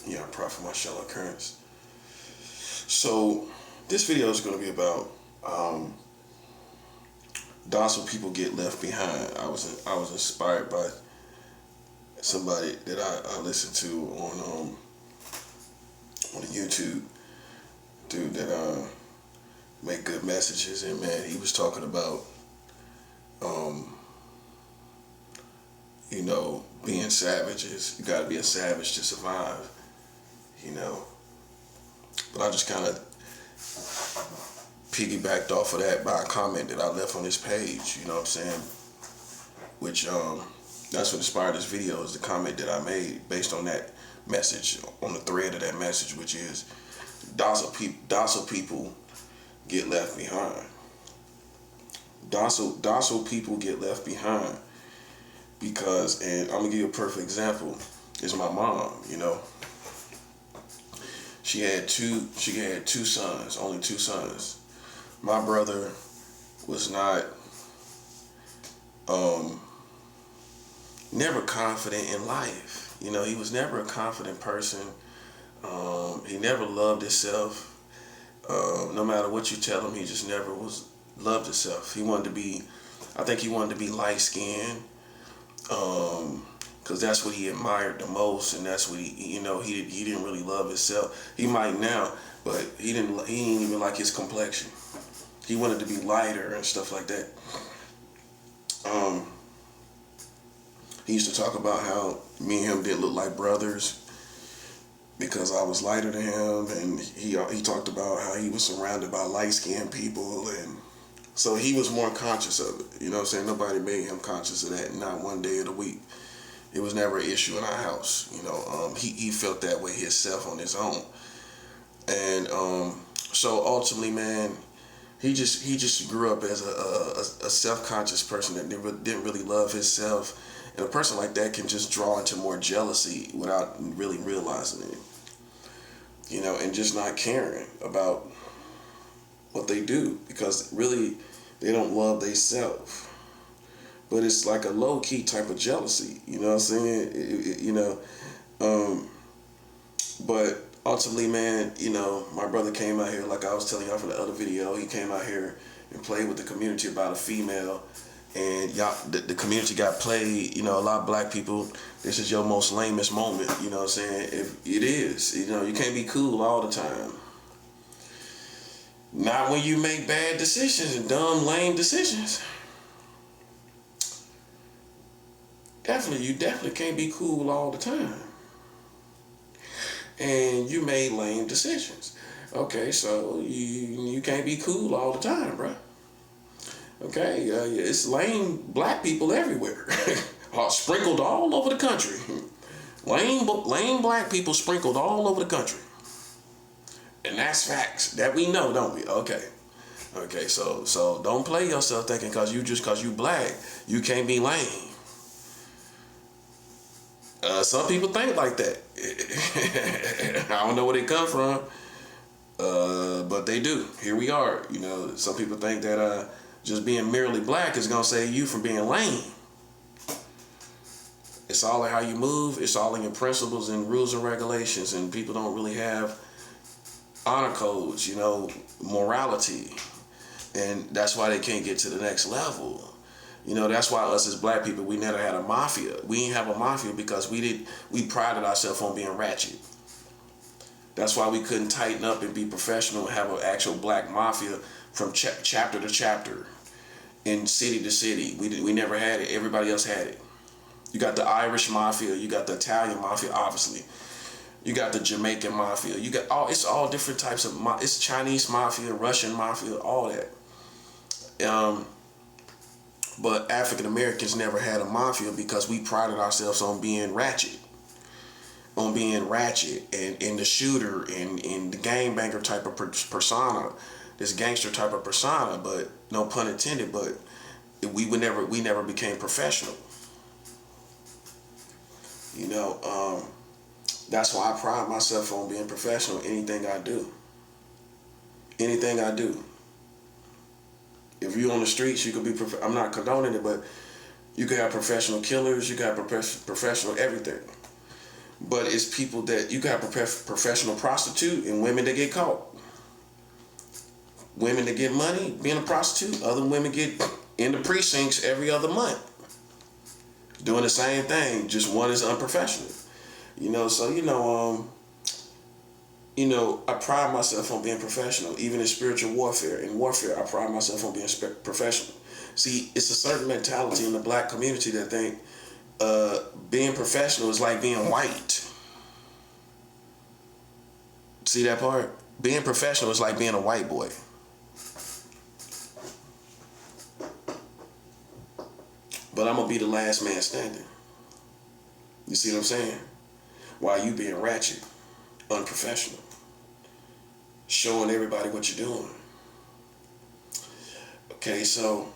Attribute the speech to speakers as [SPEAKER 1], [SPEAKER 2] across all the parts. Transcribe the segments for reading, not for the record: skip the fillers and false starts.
[SPEAKER 1] Yeah, I pray for my Sherlock occurrence. So this video is going to be about docile people get left behind. I was inspired by somebody that I listened to on YouTube, dude that make good messages, and man, he was talking about being savages. You got to be a savage to survive, you know. But I just kind of piggybacked off of that by a comment that I left on this page, you know what I'm saying? Which that's what inspired this video, is the comment that I made based on that message, on the thread of that message, which is docile people get left behind. Docile people get left behind because, and I'm gonna give you a perfect example, is my mom. You know, she had two sons, only two sons. My brother was not never confident in life. You know, he was never a confident person. He never loved himself. No matter what you tell him, he just never loved himself. He wanted to be, I think he wanted to be light skinned, because that's what he admired the most, and that's what he didn't really love himself. He might now, but he didn't even like his complexion. He wanted to be lighter and stuff like that. He used to talk about how me and him did look like brothers because I was lighter than him, and he talked about how he was surrounded by light-skinned people, and so he was more conscious of it. You know what I'm saying? Nobody made him conscious of that, not one day of the week. It was never an issue in our house. You know, he felt that way himself on his own, and so ultimately, man, he just grew up as a self-conscious person that didn't really love himself. And a person like that can just draw into more jealousy without really realizing it. You know, and just not caring about what they do, because really they don't love themselves. But it's like a low-key type of jealousy. You know what I'm saying? But ultimately, man, you know, my brother came out here, like I was telling y'all from the other video, he came out here and played with the community about a female. And y'all, the community got played. You know, a lot of black people, this is your most lamest moment. You know what I'm saying? If it is, you know, you can't be cool all the time. Not when you make bad decisions and dumb, lame decisions. You definitely can't be cool all the time. And you made lame decisions. Okay, so you can't be cool all the time, bro. Okay, it's lame black people everywhere, sprinkled all over the country. Lame black people sprinkled all over the country, and that's facts that we know, don't we? Okay, so don't play yourself thinking because you black, you can't be lame. Some people think like that. I don't know where they come from, but they do. Here we are. You know, some people think that just being merely black is gonna save you from being lame. It's all in how you move. It's all in your principles and rules and regulations. And people don't really have honor codes, you know, morality, and that's why they can't get to the next level. You know, that's why us as black people, we never had a mafia. We didn't have a mafia because we prided ourselves on being ratchet. That's why we couldn't tighten up and be professional and have an actual black mafia from chapter to chapter, in city to city. We never had it. Everybody else had it. You got the Irish mafia. You got the Italian mafia, obviously. You got the Jamaican mafia. You got it's all different types of it's Chinese mafia, Russian mafia, all that. But African Americans never had a mafia because we prided ourselves on being ratchet. And in the shooter and in the gangbanger type of persona, this gangster type of persona, but no pun intended, but we never became professional. You know, that's why I pride myself on being professional in anything I do. Anything I do. If you're on the streets, you could be, I'm not condoning it, but you could have professional killers, you could have professional everything. But it's people that you got professional prostitute and women that get caught. Women that get money being a prostitute. Other women get in the precincts every other month doing the same thing. Just one is unprofessional. So I pride myself on being professional, even in spiritual warfare. In warfare, I pride myself on being professional. See, it's a certain mentality in the black community that think being professional is like being white. See that part? Being professional is like being a white boy. But I'm going to be the last man standing. You see what I'm saying? While you being ratchet, unprofessional, showing everybody what you're doing. Okay, so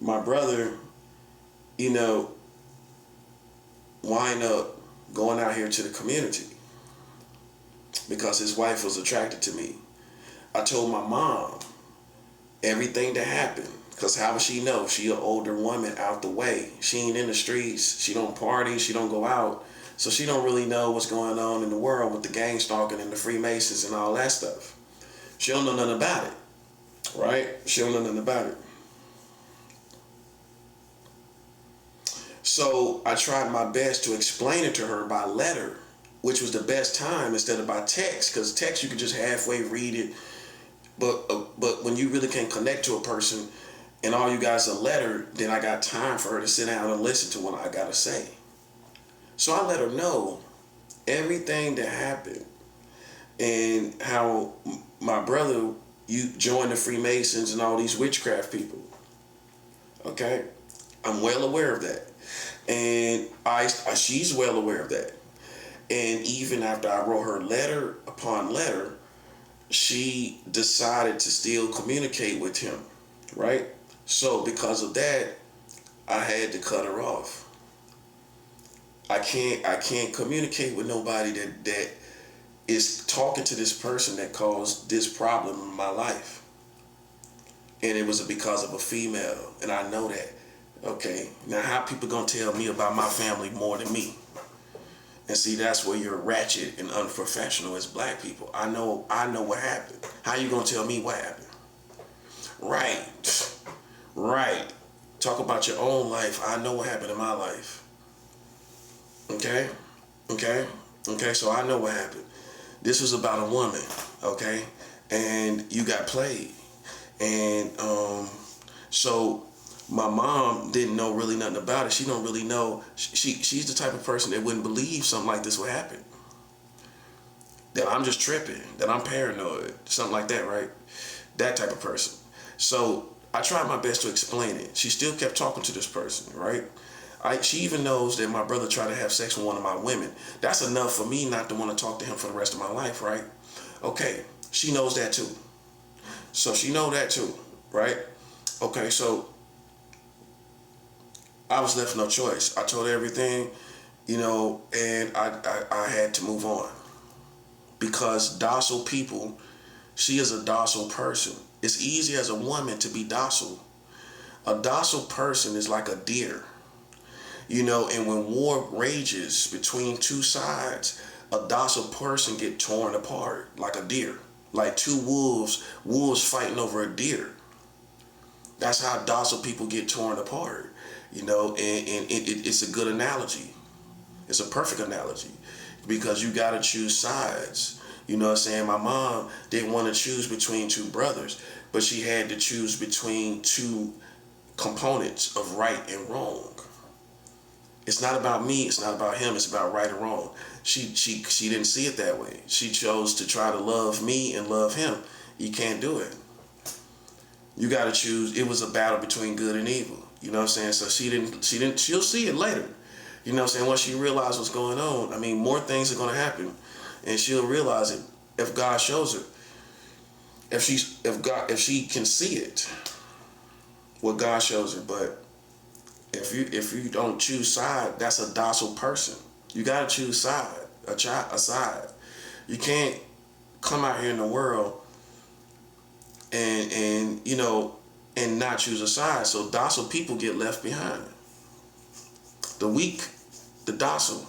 [SPEAKER 1] my brother, wind up going out here to the community because his wife was attracted to me. I told my mom everything that happened, because how would she know? She an older woman out the way. She ain't in the streets. She don't party. She don't go out. So she don't really know what's going on in the world with the gang stalking and the Freemasons and all that stuff. She don't know nothing about it, right? She don't know nothing about it. So I tried my best to explain it to her by letter, which was the best time instead of by text, because text you can just halfway read it. But when you really can't connect to a person and all you got is a letter, then I got time for her to sit down and listen to what I got to say. So I let her know everything that happened and how my brother, you joined the Freemasons and all these witchcraft people. Okay? I'm well aware of that. And she's well aware of that. And even after I wrote her letter upon letter, she decided to still communicate with him, right? So because of that, I had to cut her off. I can't communicate with nobody that is talking to this person that caused this problem in my life. And it was because of a female, and I know that. Okay, now how people gonna tell me about my family more than me? And see, that's where you're ratchet and unprofessional as black people. I know what happened. How you gonna tell me what happened? Right. Talk about your own life. I know what happened in my life. Okay, so I know what happened. This was about a woman, okay? And you got played. And so my mom didn't know really nothing about it. She don't really know. She's the type of person that wouldn't believe something like this would happen. That I'm just tripping, that I'm paranoid, something like that, right? That type of person. So I tried my best to explain it. She still kept talking to this person, right? She even knows that my brother tried to have sex with one of my women. That's enough for me not to want to talk to him for the rest of my life, right? Okay, she knows that too. So she know that too, right? Okay, so I was left no choice. I told her everything, and I had to move on. Because docile people, she is a docile person. It's easy as a woman to be docile. A docile person is like a deer. And when war rages between two sides, a docile person get torn apart like a deer. Like two wolves fighting over a deer. That's how docile people get torn apart, and it's a good analogy. It's a perfect analogy because you got to choose sides. You know what I'm saying? My mom didn't want to choose between two brothers, but she had to choose between two components of right and wrong. It's not about me, it's not about him, it's about right and wrong. She didn't see it that way. She chose to try to love me and love him. You can't do it. You gotta choose. It was a battle between good and evil. You know what I'm saying? So she'll see it later. You know what I'm saying? Once she realizes what's going on, more things are gonna happen. And she'll realize it if God shows her. If she can see it, what God shows her. But if you don't choose side, that's a docile person. You gotta choose a side. You can't come out here in the world and not choose a side. So docile people get left behind. The weak, the docile,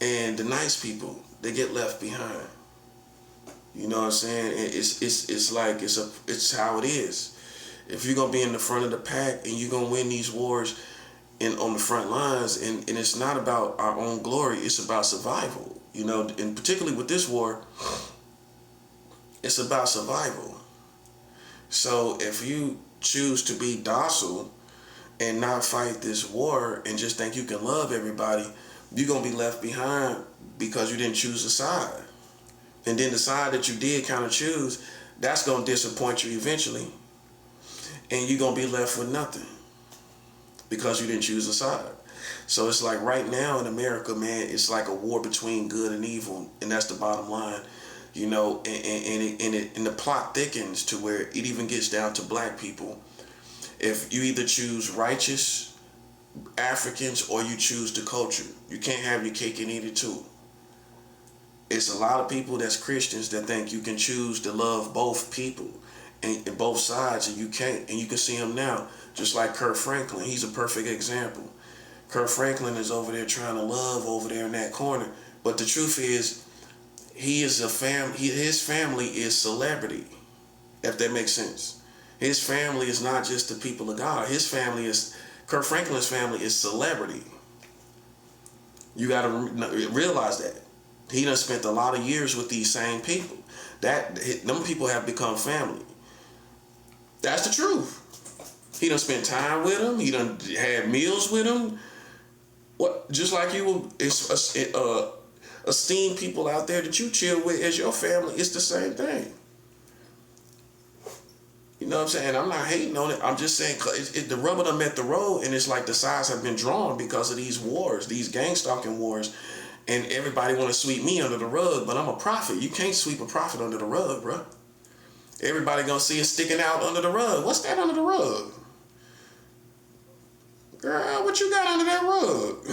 [SPEAKER 1] And the nice people, they get left behind. You know what I'm saying? It's how it is. If you're gonna be in the front of the pack and you're gonna win these wars on the front lines, and it's not about our own glory, it's about survival. You know, and particularly with this war, it's about survival. So if you choose to be docile and not fight this war and just think you can love everybody, you're gonna be left behind because you didn't choose a side. And then the side that you did kind of choose, that's gonna disappoint you eventually. And you're gonna be left with nothing because you didn't choose a side. So it's like right now in America, man, it's like a war between good and evil, and that's the bottom line. You know, and the plot thickens to where it even gets down to black people. If you either choose righteous Africans or you choose the culture, you can't have your cake and eat it too. It's a lot of people that's Christians that think you can choose to love both people and both sides, and you can't. And you can see him now, just like Kirk Franklin. He's a perfect example. Kirk Franklin is over there trying to love over there in that corner, but the truth is, his family is celebrity, if that makes sense. His family is not just the people of God. Kirk Franklin's family is celebrity. You got to realize that. He done spent a lot of years with these same people. Them people have become family. That's the truth. He done spent time with them. He done had meals with them. What? Just like you esteem people out there that you chill with as your family, it's the same thing. You know what I'm saying? I'm not hating on it. I'm just saying the rubber done met the road, and it's like the sides have been drawn because of these wars, these gang stalking wars, and everybody want to sweep me under the rug, but I'm a prophet. You can't sweep a prophet under the rug, bro. Everybody gonna see it sticking out under the rug. What's that under the rug? Girl, what you got under that rug?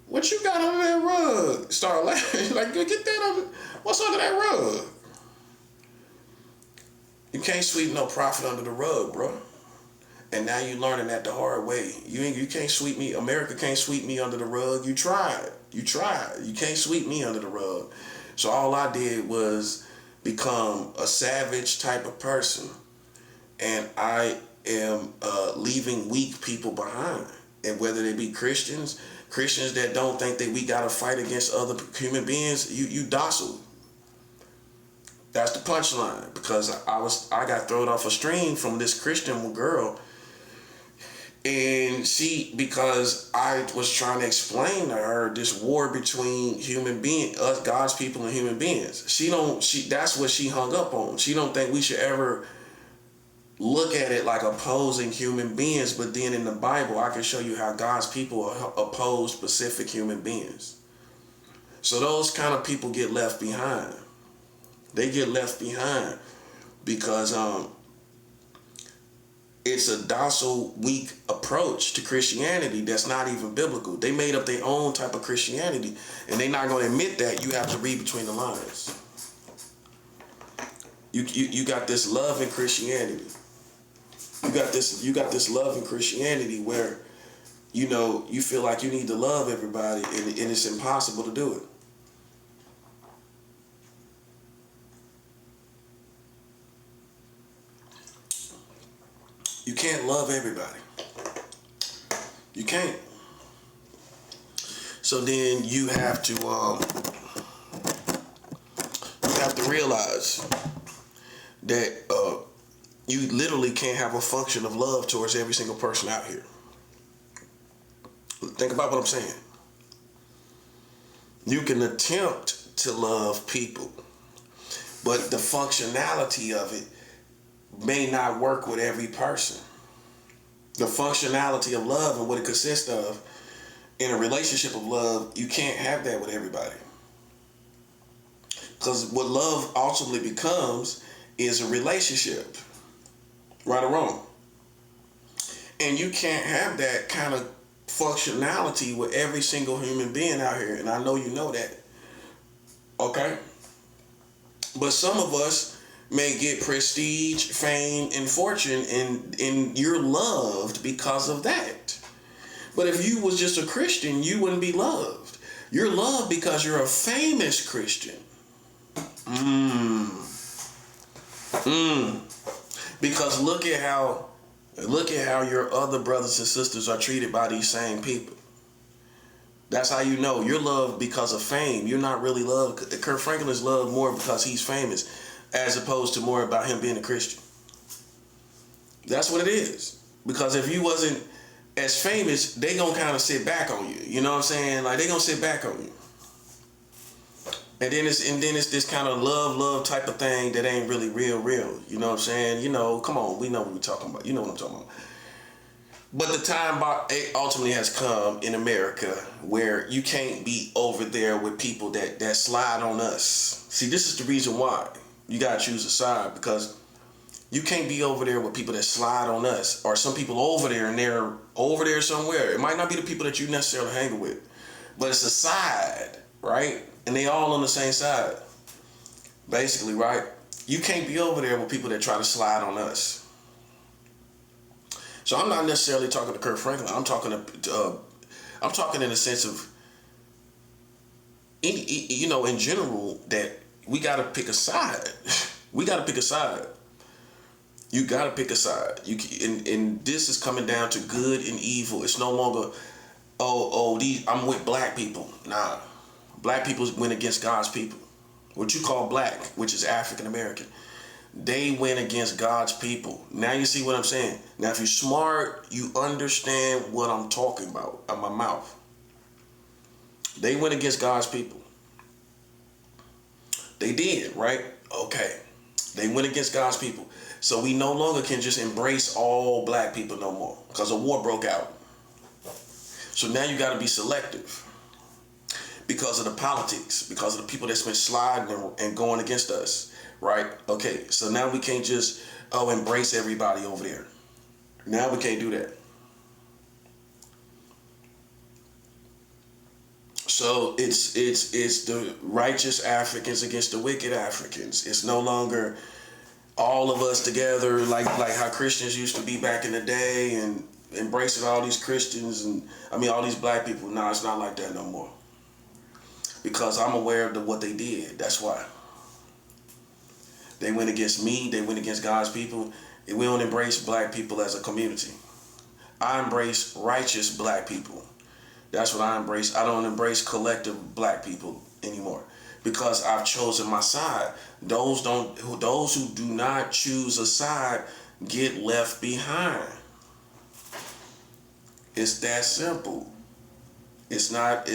[SPEAKER 1] What you got under that rug? Start laughing. Like, get that under. What's under that rug? You can't sweep no prophet under the rug, bro. And now you learning that the hard way. You can't sweep me. America can't sweep me under the rug. You tried. You can't sweep me under the rug. So all I did was become a savage type of person. And I am leaving weak people behind. And whether they be Christians that don't think that we gotta fight against other human beings, you docile. That's the punchline, because I got thrown off a stream from this Christian girl, and because I was trying to explain to her this war between human beings, us, God's people, and human beings. That's what she hung up on. She don't think we should ever look at it like opposing human beings, but then in the Bible, I can show you how God's people oppose specific human beings. So those kind of people get left behind. They get left behind because it's a docile, weak approach to Christianity that's not even biblical. They made up their own type of Christianity, and they're not going to admit that. You have to read between the lines. You got this love in Christianity. You got this love in Christianity where, you know, you feel like you need to love everybody, and it's impossible to do it. You can't love everybody. You can't. So then you have to realize that you literally can't have a function of love towards every single person out here. Think about what I'm saying. You can attempt to love people, but the functionality of it may not work with every person. The functionality of love and what it consists of in a relationship of love, you can't have that with everybody. Because what love ultimately becomes is a relationship, right or wrong. And you can't have that kind of functionality with every single human being out here. And I know you know that. Okay? But some of us may get prestige, fame, and fortune, and you're loved because of that. But if you was just a Christian, you wouldn't be loved. You're loved because you're a famous Christian. Because look at how your other brothers and sisters are treated by these same people. That's how you know you're loved because of fame. You're not really loved. Kurt Franklin is loved more because he's famous, as opposed to more about him being a Christian. That's what it is. Because if you wasn't as famous, they gonna kind of sit back on you. You know what I'm saying? Like, they gonna sit back on you. And then it's this kind of love type of thing that ain't really real. You know what I'm saying? You know, come on, we know what we're talking about. You know what I'm talking about. But the time ultimately has come in America where you can't be over there with people that slide on us. See, this is the reason why you gotta choose a side, because you can't be over there with people that slide on us, or some people over there and they're over there somewhere. It might not be the people that you necessarily hang with, but it's a side, right? And they all on the same side, basically, right? You can't be over there with people that try to slide on us. So I'm not necessarily talking to Kurt Franklin. I'm talking in the sense of, in general, that we got to pick a side. We got to pick a side. You got to pick a side. And this is coming down to good and evil. It's no longer, I'm with black people. Nah, black people went against God's people. What you call black, which is African American. They went against God's people. Now you see what I'm saying? Now if you're smart, you understand what I'm talking about out my mouth. They went against God's people. They did, right? Okay. They went against God's people. So we no longer can just embrace all black people no more, because a war broke out. So now you got to be selective because of the politics, because of the people that's been sliding and going against us. Right? Okay, so now we can't just embrace everybody over there. Now we can't do that. So it's the righteous Africans against the wicked Africans. It's no longer all of us together like how Christians used to be back in the day, and embracing all these Christians and all these black people. No, it's not like that no more. Because I'm aware of what they did. That's why. They went against me. They went against God's people. We don't embrace black people as a community. I embrace righteous black people. That's what I embrace. I don't embrace collective black people anymore, because I've chosen my side. Those who do not choose a side get left behind. It's that simple. It's not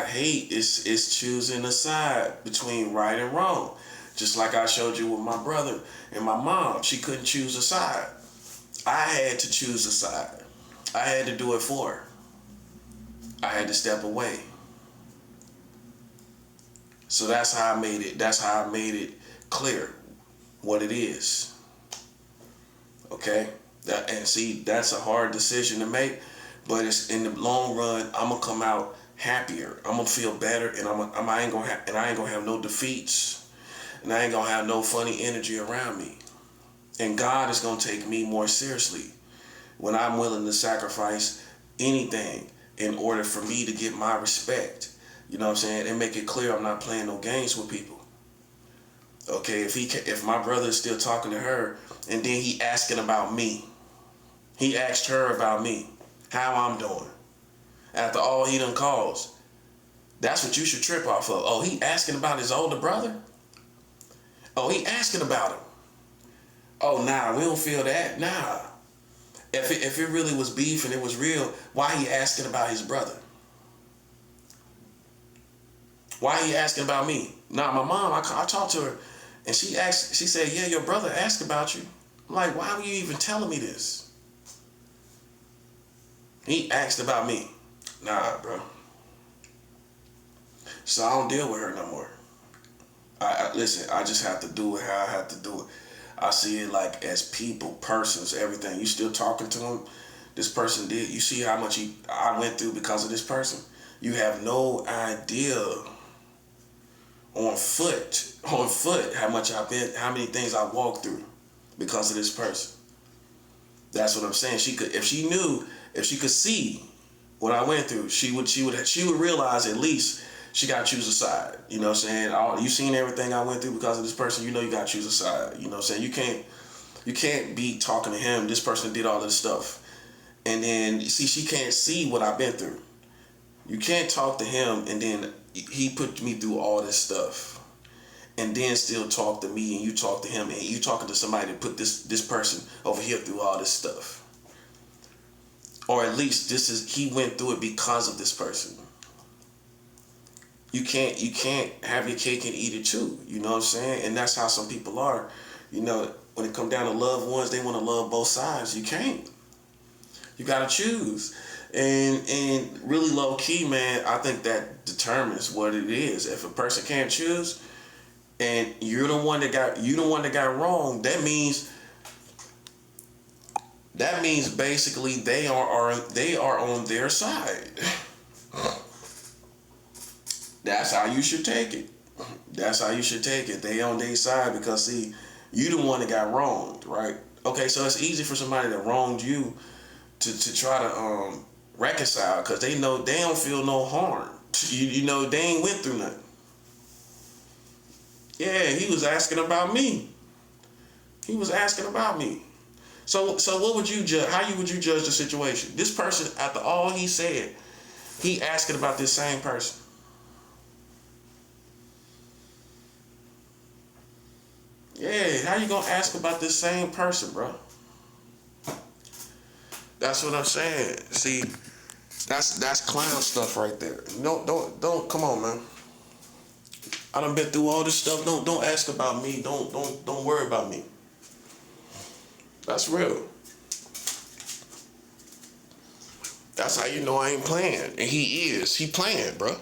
[SPEAKER 1] hate. It's choosing a side between right and wrong. Just like I showed you with my brother and my mom. She couldn't choose a side. I had to choose a side. I had to do it for her. I had to step away. So that's how I made it clear what it is. Okay? That's a hard decision to make, but it's in the long run, I'm gonna come out happier. I'm gonna feel better, and I ain't gonna have no defeats. And I ain't gonna have no funny energy around me. And God is gonna take me more seriously when I'm willing to sacrifice anything in order for me to get my respect. You know what I'm saying? And make it clear I'm not playing no games with people. Okay, if my brother is still talking to her and then he asking about me. He asked her about me, how I'm doing. After all he done caused. That's what you should trip off of. Oh, he asking about his older brother? Oh, he asking about him. Oh, nah, we don't feel that. Nah. If it really was beef and it was real, why he asking about his brother? Why he asking about me? Nah, my mom, I talked to her, and she said, yeah, your brother asked about you. I'm like, why were you even telling me this? He asked about me. Nah, bro. So I don't deal with her no more. Listen, I just have to do it how I have to do it. I see it like as people, persons, everything. You still talking to him? This person did. You see how much I went through because of this person? You have no idea on foot how many things I walked through because of this person. That's what I'm saying. If she could see what I went through, she would realize at least she got to choose a side. You know what I'm saying? You seen everything I went through because of this person. You know you got to choose a side. You know what I'm saying? You can't be talking to him. This person did all of this stuff, and then you see she can't see what I've been through. You can't talk to him and then he put me through all this stuff, and then still talk to me and you talk to him and you talking to somebody that put this person over here through all this stuff. Or at least he went through it because of this person. You can't have your cake and eat it too. You know what I'm saying? And that's how some people are. You know, when it come down to loved ones, they want to love both sides. You can't. You gotta choose. And really low key, man, I think that determines what it is. If a person can't choose and you're the one that got wrong, that means basically they are on their side. That's how you should take it. That's how you should take it. They on their side because see, you the one that got wronged, right? Okay, so it's easy for somebody that wronged you to try to reconcile because they know they don't feel no harm. You know they ain't went through nothing. Yeah, he was asking about me. He was asking about me. So what would you judge? How would you judge the situation? This person, after all he said, he asking about this same person. Yeah, how you gonna ask about this same person, bro? That's what I'm saying. See, that's clown stuff right there. Don't come on, man. I done been through all this stuff. Don't ask about me. Don't worry about me. That's real. That's how you know I ain't playing. And he is. He playing, bro.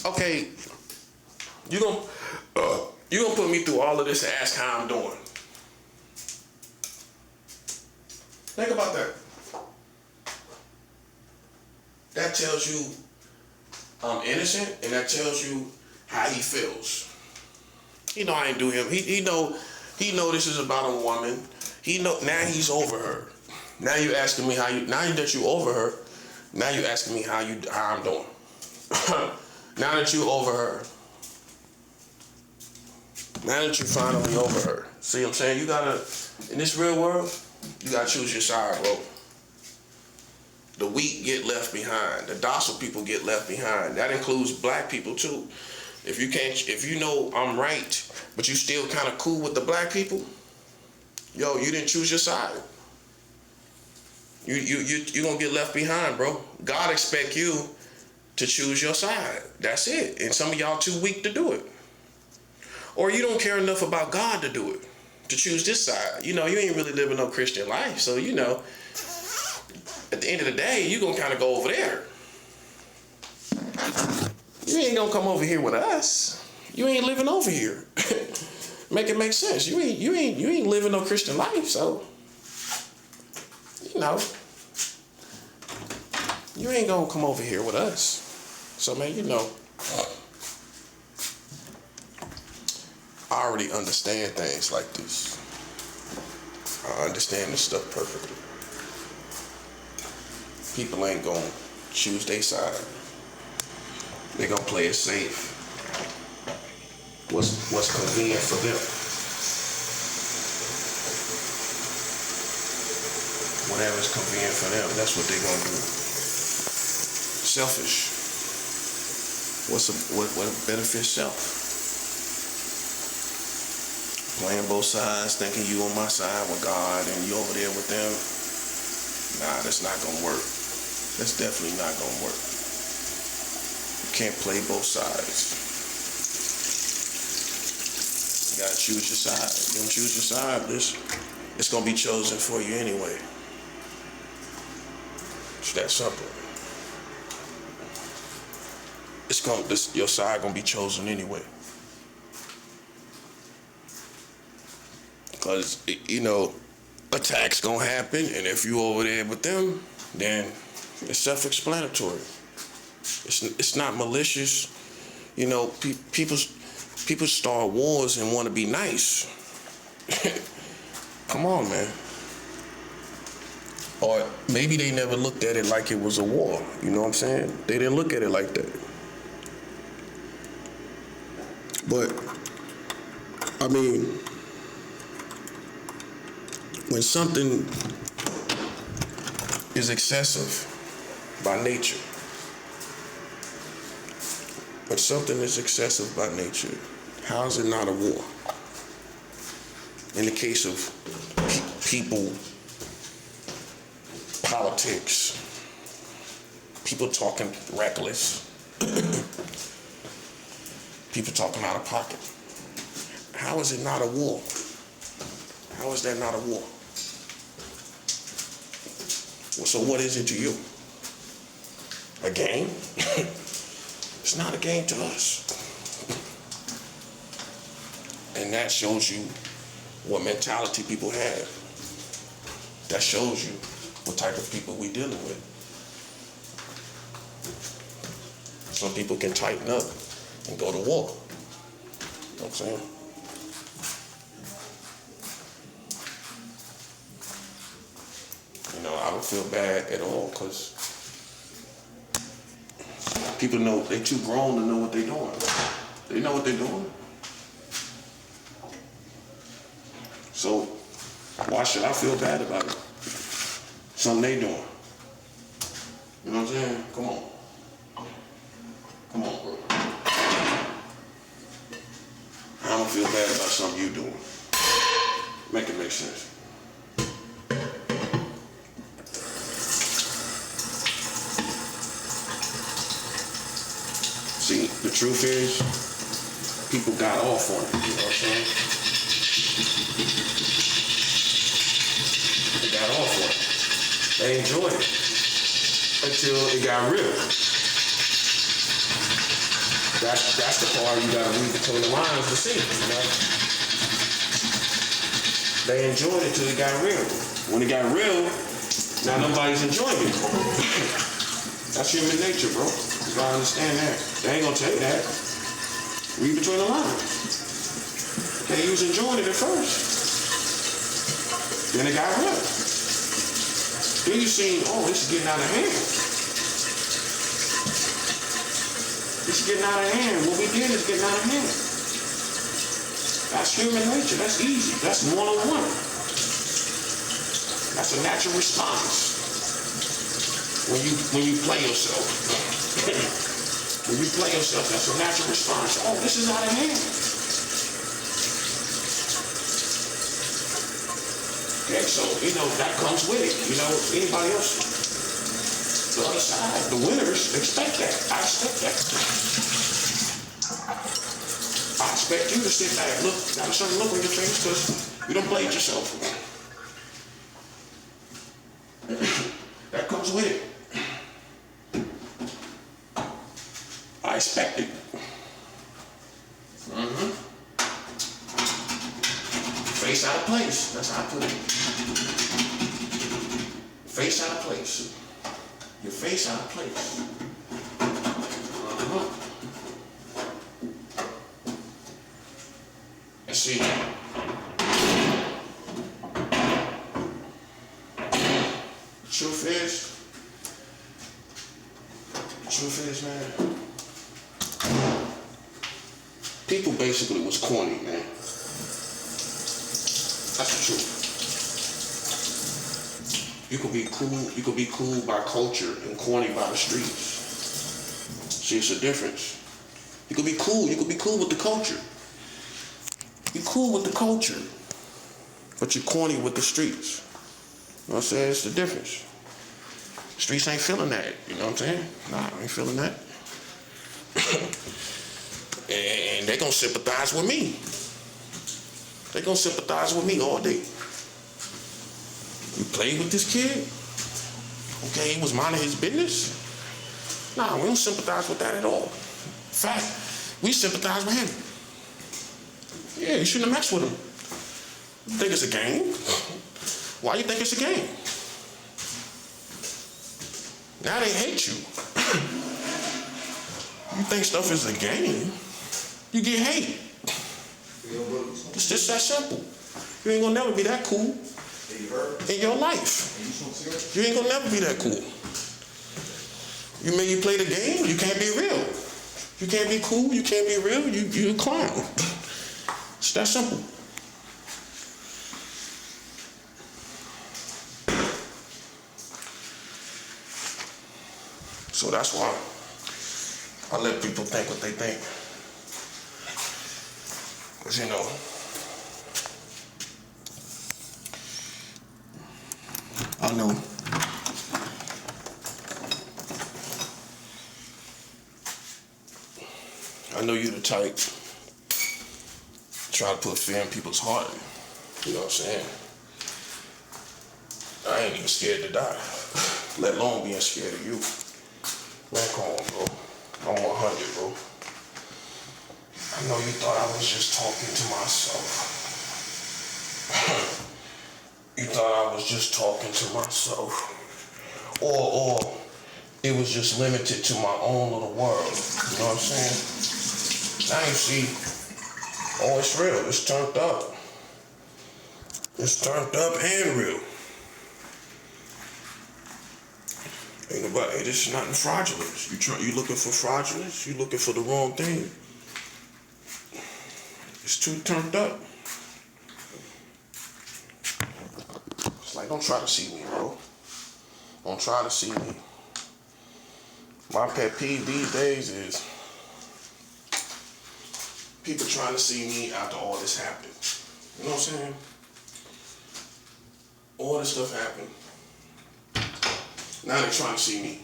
[SPEAKER 1] Okay, you gonna put me through all of this and ask how I'm doing. Think about that. That tells you I'm innocent, and that tells you how he feels. He know I ain't do him. He know this is about a woman. He know now he's over her. Now you asking me now that you over her, now you asking me how I'm doing. Now that you over her. Now that you finally over her. See what I'm saying? You gotta, in this real world, you gotta choose your side, bro. The weak get left behind. The docile people get left behind. That includes black people too. If you know I'm right, but you still kind of cool with the black people, yo, you didn't choose your side. You gonna get left behind, bro. God expect you to choose your side. That's it. And some of y'all too weak to do it. Or you don't care enough about God to do it, to choose this side. You know, you ain't really living no Christian life. So, you know, at the end of the day, you gonna kind of go over there. You ain't gonna come over here with us. You ain't living over here. Make it make sense. You ain't living no Christian life, so you know, you ain't gonna come over here with us. So man, you know, I already understand things like this. I understand this stuff perfectly. People ain't gonna choose their side. They gonna play it safe. What's convenient for them. Whatever's convenient for them, that's what they gonna do. Selfish. What benefits self? Playing both sides, thinking you on my side with God and you over there with them. Nah, that's not gonna work. That's definitely not gonna work. You can't play both sides. You gotta choose your side. You don't choose your side, it's gonna be chosen for you anyway. It's that simple. Your side gonna be chosen anyway. Because, you know, attacks gonna happen, and if you over there with them, then it's self-explanatory. It's not malicious. You know, people start wars and want to be nice. Come on, man. Or maybe they never looked at it like it was a war. You know what I'm saying? They didn't look at it like that. But, I mean, when something is excessive by nature, how is it not a war? In the case of people, politics, people talking reckless, people talking out of pocket. How is it not a war? How is that not a war? Well, so what is it to you? A game? It's not a game to us. And that shows you what mentality people have. That shows you what type of people we're dealing with. Some people can tighten up and go to war. You know what I'm saying? You know, I don't feel bad at all because people know they're too grown to know what they're doing. They know what they're doing. So why should I feel bad about it? Something they doing. You know what I'm saying? Come on. Come on, bro. I don't feel bad about something you doing. Make it make sense. See, the truth is, people got off on it, you know what I'm saying? They got off on it. They enjoyed it until it got real. That's the part you gotta read between the lines to see, you know? They enjoyed it till it got real. When it got real, now nobody's enjoying it. That's human nature, bro. You gotta understand that. They ain't gonna tell you that. Read between the lines. Okay, you was enjoying it at first. Then it got real. Then you seen, oh, this is getting out of hand. This is getting out of hand. What we did is getting out of hand. That's human nature. That's easy. That's 101. That's a natural response. When you play yourself. When you play yourself, that's a natural response. Oh, this is out of hand. Okay, so, you know, that comes with it. You know, anybody else, the other side, the winners expect that. I expect that. I expect you to sit back, look, got a certain look on your face because you don't played yourself. That comes with it. I expect it. Face out of place. That's how I put it. Face out of place. Your face out of place. And see, truth is, man, people basically was corny, man. That's the truth. You could be cool by culture and corny by the streets. See, it's a difference. You could be cool with the culture. You're cool with the culture, but you're corny with the streets. You know what I'm saying? It's the difference. Streets ain't feeling that, you know what I'm saying? Nah, I ain't feeling that. And they gonna sympathize with me. They gonna sympathize with me all day. You played with this kid? Okay, he was minding his business? Nah, we don't sympathize with that at all. In fact, we sympathize with him. Yeah, you shouldn't have messed with him. You think it's a game? Why you think it's a game? Now they hate you. You think stuff is a game, you get hate. It's just that simple. You ain't gonna never be that cool in your life.
[SPEAKER 2] You ain't gonna never be that cool. You play the game, you can't be real. You can't be cool, you can't be real, you a clown. It's that simple. So that's why I let people think what they think. Because, I know you the type try to put fear in people's heart. You know what I'm saying? I ain't even scared to die, let alone being scared of you. Man, come on, bro. I'm 100, bro. I know you thought I was just talking to myself. You thought I was just talking to myself. Or it was just limited to my own little world. You know what I'm saying? Now you see, it's real. It's turned up. It's turned up and real. Ain't nobody, this is nothing fraudulent. You looking for fraudulence? You looking for the wrong thing? It's too turned up. It's like, don't try to see me, bro. Don't try to see me. My pet peeve these days is people trying to see me after all this happened. You know what I'm saying? All this stuff happened. Now they're trying to see me.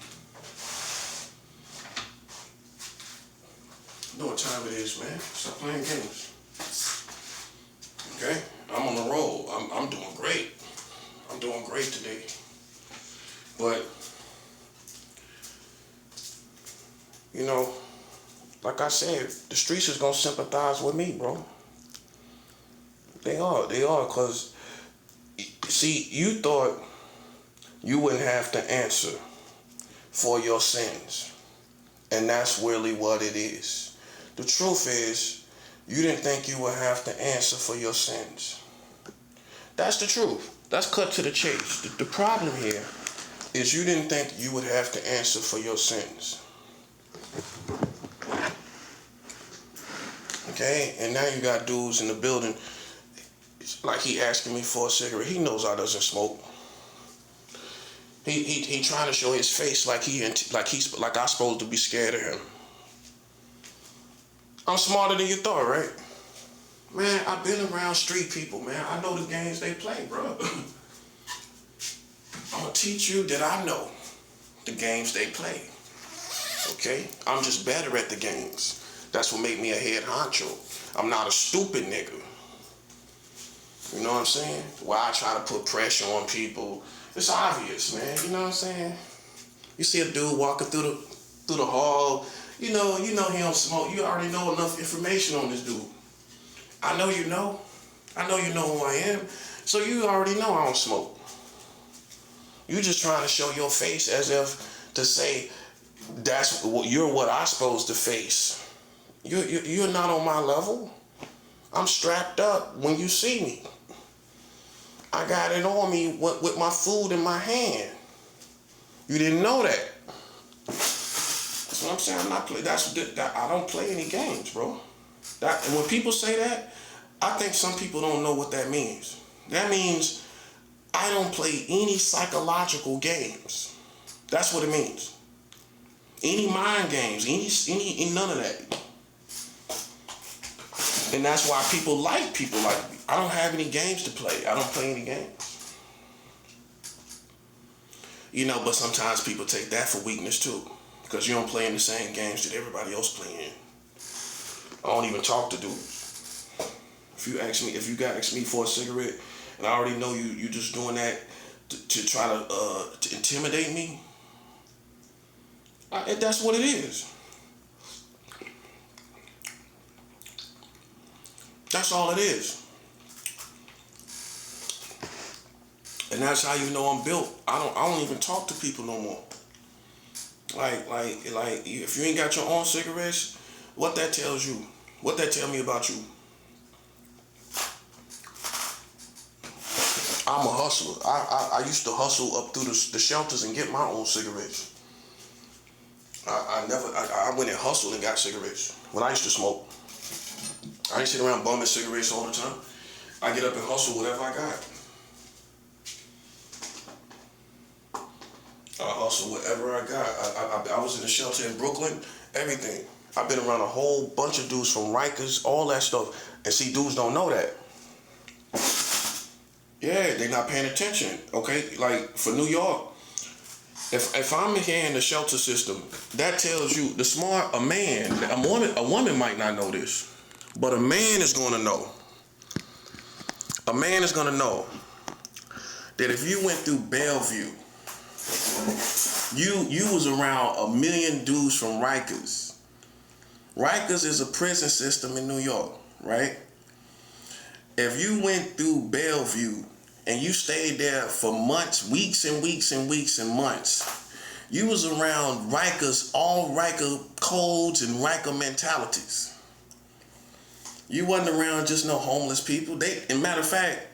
[SPEAKER 2] You know what time it is, man. Stop playing games. Okay? I'm on the roll. I'm doing great. I'm doing great today. But, like I said, the streets is gonna sympathize with me, bro. They are, because, see, you thought you wouldn't have to answer for your sins. And that's really what it is. The truth is, you didn't think you would have to answer for your sins. That's the truth. That's cut to the chase. The problem here is you didn't think you would have to answer for your sins. Okay? And now you got dudes in the building, like he asking me for a cigarette. He knows I doesn't smoke. He trying to show his face like I'm supposed to be scared of him. I'm smarter than you thought, right? Man, I've been around street people, man. I know the games they play, bro. I'm gonna teach you that I know the games they play. Okay? I'm just better at the games. That's what make me a head honcho. I'm not a stupid nigga. You know what I'm saying? Why I try to put pressure on people. It's obvious, man. You know what I'm saying? You see a dude walking through the hall. You know he don't smoke. You already know enough information on this dude. I know you know. I know you know who I am. So you already know I don't smoke. You just trying to show your face as if to say you're what I'm supposed to face. You're not on my level. I'm strapped up when you see me. I got it on me with my food in my hand. You didn't know that. That's what I'm saying. I'm not play. I don't play any games, bro. And when people say that, I think some people don't know what that means. That means I don't play any psychological games. That's what it means. Any mind games, any none of that. And that's why people like me. I don't have any games to play. I don't play any games. But sometimes people take that for weakness too. Because you don't play in the same games that everybody else play in. I don't even talk to dudes. If you ask me for a cigarette, and I already know you just doing that to try to intimidate me, that's what it is. That's all it is. And that's how you know I'm built. I don't even talk to people no more. Like if you ain't got your own cigarettes, what that tells you? What that tell me about you? I'm a hustler. I used to hustle up through the shelters and get my own cigarettes. I went and hustled and got cigarettes when I used to smoke. I ain't sit around bumming cigarettes all the time. I get up and hustle whatever I got. I hustle whatever I got. I was in the shelter in Brooklyn, everything. I've been around a whole bunch of dudes from Rikers, all that stuff. And see, dudes don't know that. Yeah, they not paying attention, okay? Like, for New York, if I'm here in the shelter system, that tells you, a woman might not know this, but a man is gonna know. A man is gonna know that if you went through Bellevue, you was around a million dudes from Rikers. Rikers is a prison system in New York, right? If you went through Bellevue and you stayed there for months, weeks and weeks and weeks and months, you was around Rikers, all Riker codes and Riker mentalities. You wasn't around just no homeless people. And matter of fact,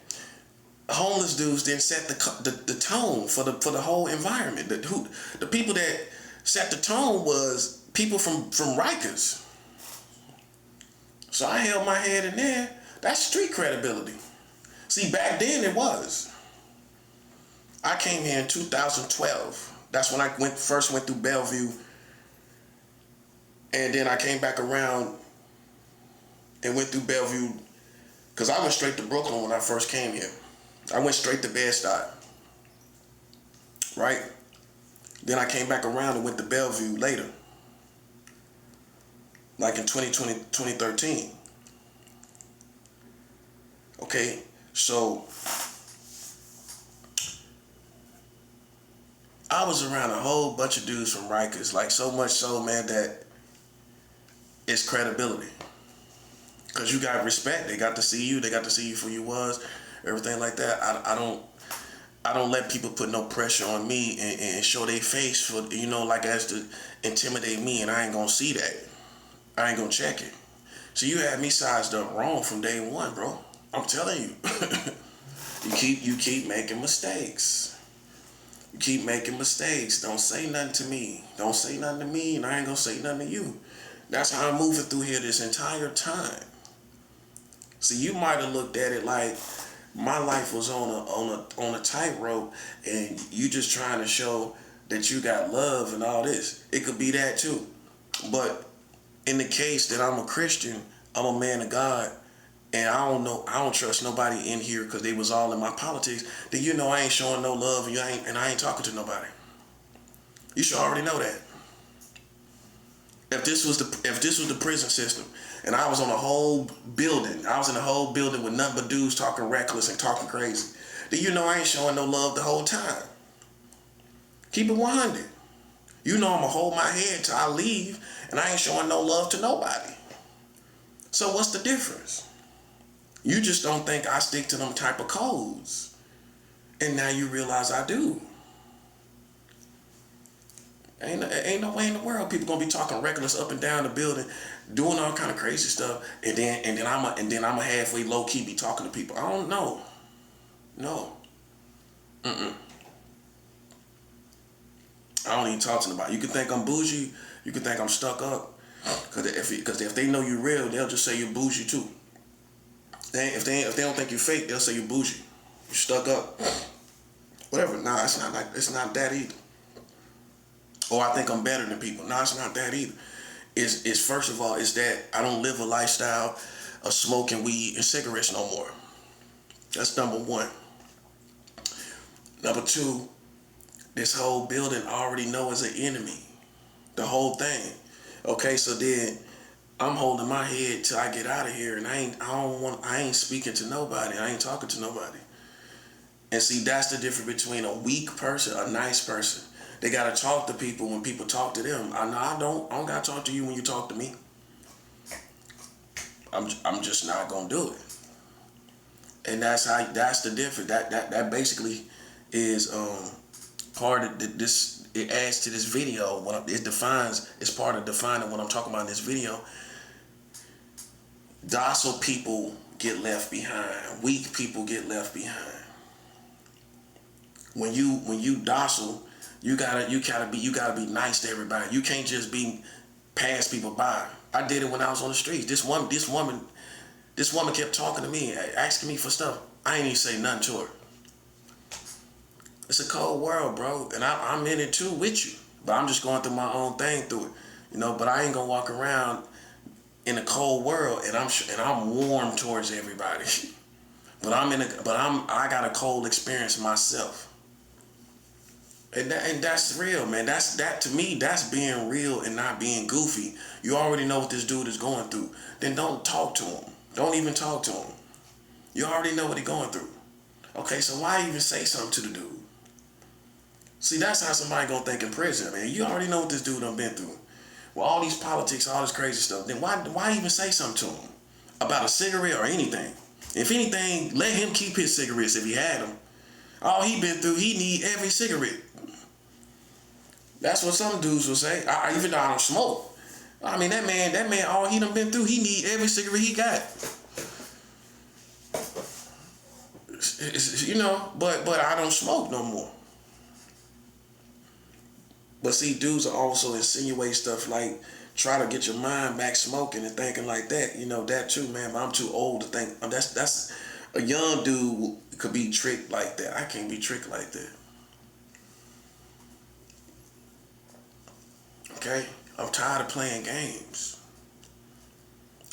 [SPEAKER 2] homeless dudes didn't set the tone for the whole environment. The people that set the tone was people from Rikers. So I held my head in there. That's street credibility. See, back then it was. I came here in 2012. That's when I first went through Bellevue. And then I came back around and went through Bellevue, because I went straight to Brooklyn when I first came here. I went straight to Bed-Stuy, right? Then I came back around and went to Bellevue later, like in 2013. Okay, so I was around a whole bunch of dudes from Rikers, like so much so, man, that it's credibility. Because you got respect. They got to see you. They got to see you for you was, everything like that. I don't let people put no pressure on me and show their face for, like as to intimidate me, and I ain't gonna see that. I ain't gonna check it. So you had me sized up wrong from day one, bro. I'm telling you. You keep making mistakes. You keep making mistakes. Don't say nothing to me. Don't say nothing to me, and I ain't gonna say nothing to you. That's how I'm moving through here this entire time. See, you might have looked at it like my life was on a tightrope, and you just trying to show that you got love and all this. It could be that too. But in the case that I'm a Christian, I'm a man of God, and I don't trust nobody in here because they was all in my politics, then I ain't showing no love, and I ain't talking to nobody. You should already know that. If this was the prison system, and I was on a whole building, I was in a whole building with nothing but dudes talking reckless and talking crazy, then I ain't showing no love the whole time. Keep it 100. I'm gonna hold my head till I leave, and I ain't showing no love to nobody. So what's the difference? You just don't think I stick to them type of codes, and now you realize I do. Ain't no way in the world people gonna be talking reckless up and down the building, doing all kind of crazy stuff, and then I'm a halfway low key be talking to people. I don't know. No. I don't even talk to nobody. You can think I'm bougie. You can think I'm stuck up. Cause if they know you real, they'll just say you're bougie too. If they don't think you fake, they'll say you're bougie. You stuck up. Whatever. Nah, it's not that either. Or I think I'm better than people. No, it's not that either. It's first of all, it's that I don't live a lifestyle of smoking weed and cigarettes no more. That's number one. Number two, this whole building I already know is an enemy. The whole thing. Okay, so then I'm holding my head till I get out of here, and I ain't speaking to nobody. I ain't talking to nobody. And see, that's the difference between a weak person, a nice person. They gotta talk to people when people talk to them. I don't gotta talk to you when you talk to me. I'm just not gonna do it. And that's the difference. That basically is part of this. It adds to this video. It's part of defining what I'm talking about in this video. Docile people get left behind. Weak people get left behind. When you docile, you gotta be nice to everybody. You can't just be pass people by. I did it when I was on the streets. This woman kept talking to me, asking me for stuff. I ain't even say nothing to her. It's a cold world, bro, and I'm in it too with you. But I'm just going through my own thing through it, But I ain't gonna walk around in a cold world and I'm warm towards everybody. I got a cold experience myself. And that's real, man. That to me, that's being real and not being goofy. You already know what this dude is going through. Then don't talk to him. Don't even talk to him. You already know what he's going through. Okay, so why even say something to the dude? See, that's how somebody gonna think in prison, man. You already know what this dude done been through. Well, all these politics, all this crazy stuff. Then why even say something to him about a cigarette or anything? If anything, let him keep his cigarettes if he had them. All he been through, he need every cigarette. That's what some dudes will say. Even though I don't smoke. I mean, that man, all he done been through, he need every cigarette he got. But I don't smoke no more. But see, dudes are also insinuate stuff like try to get your mind back smoking and thinking like that. That too, man. But I'm too old to think. That's a young dude could be tricked like that. I can't be tricked like that. Okay? I'm tired of playing games.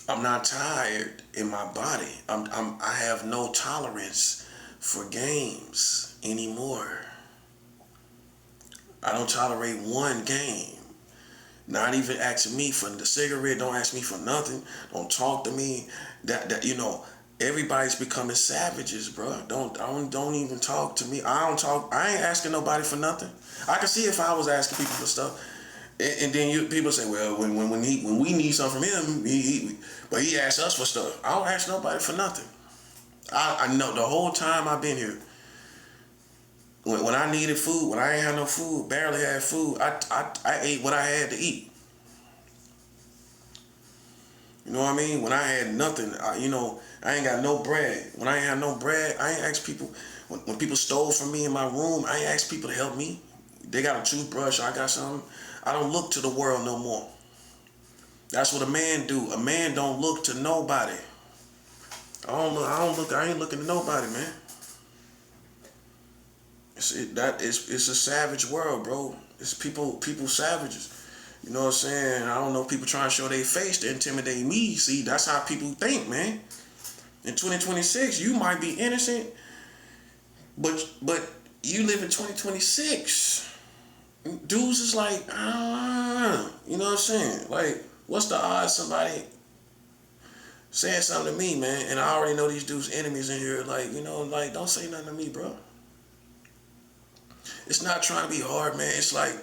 [SPEAKER 2] I'm not tired in my body. I have no tolerance for games anymore. I don't tolerate one game. Not even asking me for the cigarette. Don't ask me for nothing. Don't talk to me. Everybody's becoming savages, bro. Don't even talk to me. I ain't asking nobody for nothing. I can see if I was asking people for stuff. And then people say, well, when we need something from him, but he asks us for stuff. I don't ask nobody for nothing. I know the whole time I've been here. When I needed food, when I ain't had no food, barely had food, I ate what I had to eat. You know what I mean? When I had nothing, I ain't got no bread. When I ain't had no bread, I ain't asked people. When people stole from me in my room, I ain't asked people to help me. They got a toothbrush, I got something. I don't look to the world no more. That's what a man do. A man don't look to nobody. I ain't looking to nobody, man. It's a savage world, bro. It's people savages. You know what I'm saying? I don't know, people trying to show their face to intimidate me. See, that's how people think, man. In 2026, you might be innocent, but you live in 2026. Dudes is like, you know what I'm saying? Like, what's the odds somebody saying something to me, man? And I already know these dudes' enemies in here. Like, don't say nothing to me, bro. It's not trying to be hard, man. It's like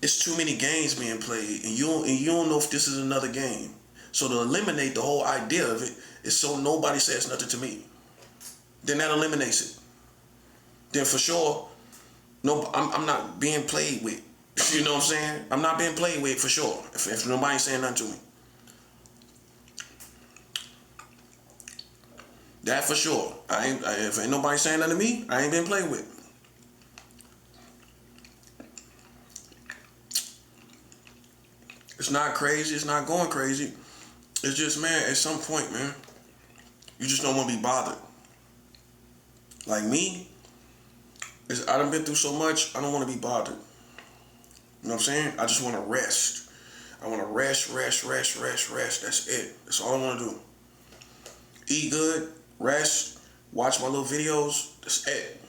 [SPEAKER 2] it's too many games being played, and you don't know if this is another game. So to eliminate the whole idea of it is so nobody says nothing to me. Then that eliminates it. Then for sure, no, I'm not being played with. You know what I'm saying? I'm not being played with for sure. If nobody's saying nothing to me. That for sure. If ain't nobody saying nothing to me, I ain't been played with. It's not crazy. It's not going crazy. It's just, man, at some point, man, you just don't want to be bothered. Like me, I done been through so much, I don't want to be bothered. You know what I'm saying? I just want to rest. I want to rest. That's it. That's all I want to do. Eat good, rest, watch my little videos. That's it.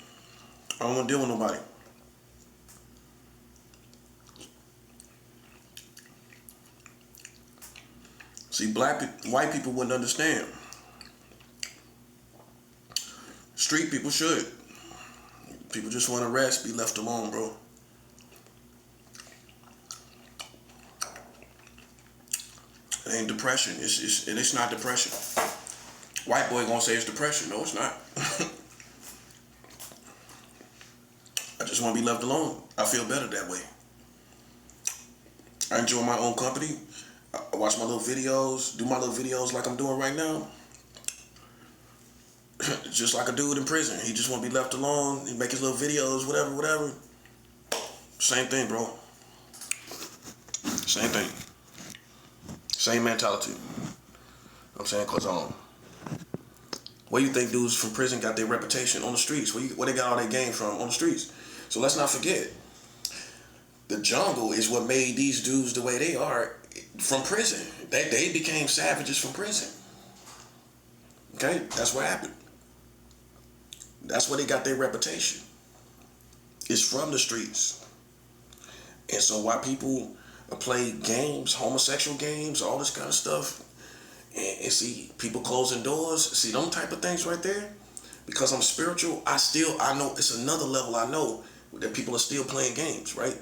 [SPEAKER 2] I don't want to deal with nobody. See, white people wouldn't understand. Street people should. People just want to rest, be left alone, bro. It ain't depression. It's not depression. White boy gonna say it's depression. No, it's not. I just want to be left alone. I feel better that way. I enjoy my own company. I watch my little videos, do my little videos like I'm doing right now. Just like a dude in prison. He just want to be left alone. He make his little videos, whatever. Same thing, bro. Same thing. Same mentality. I'm saying, cause where you think dudes from prison got their reputation? On the streets. Where they got all their game from? On the streets. So let's not forget, the jungle is what made these dudes the way they are from prison. They became savages from prison. Okay, that's what happened. That's where they got their reputation. It's from the streets. And so why people play games, homosexual games, all this kind of stuff, and see people closing doors, see them type of things right there, because I'm spiritual, I know it's another level. I know that people are still playing games, right?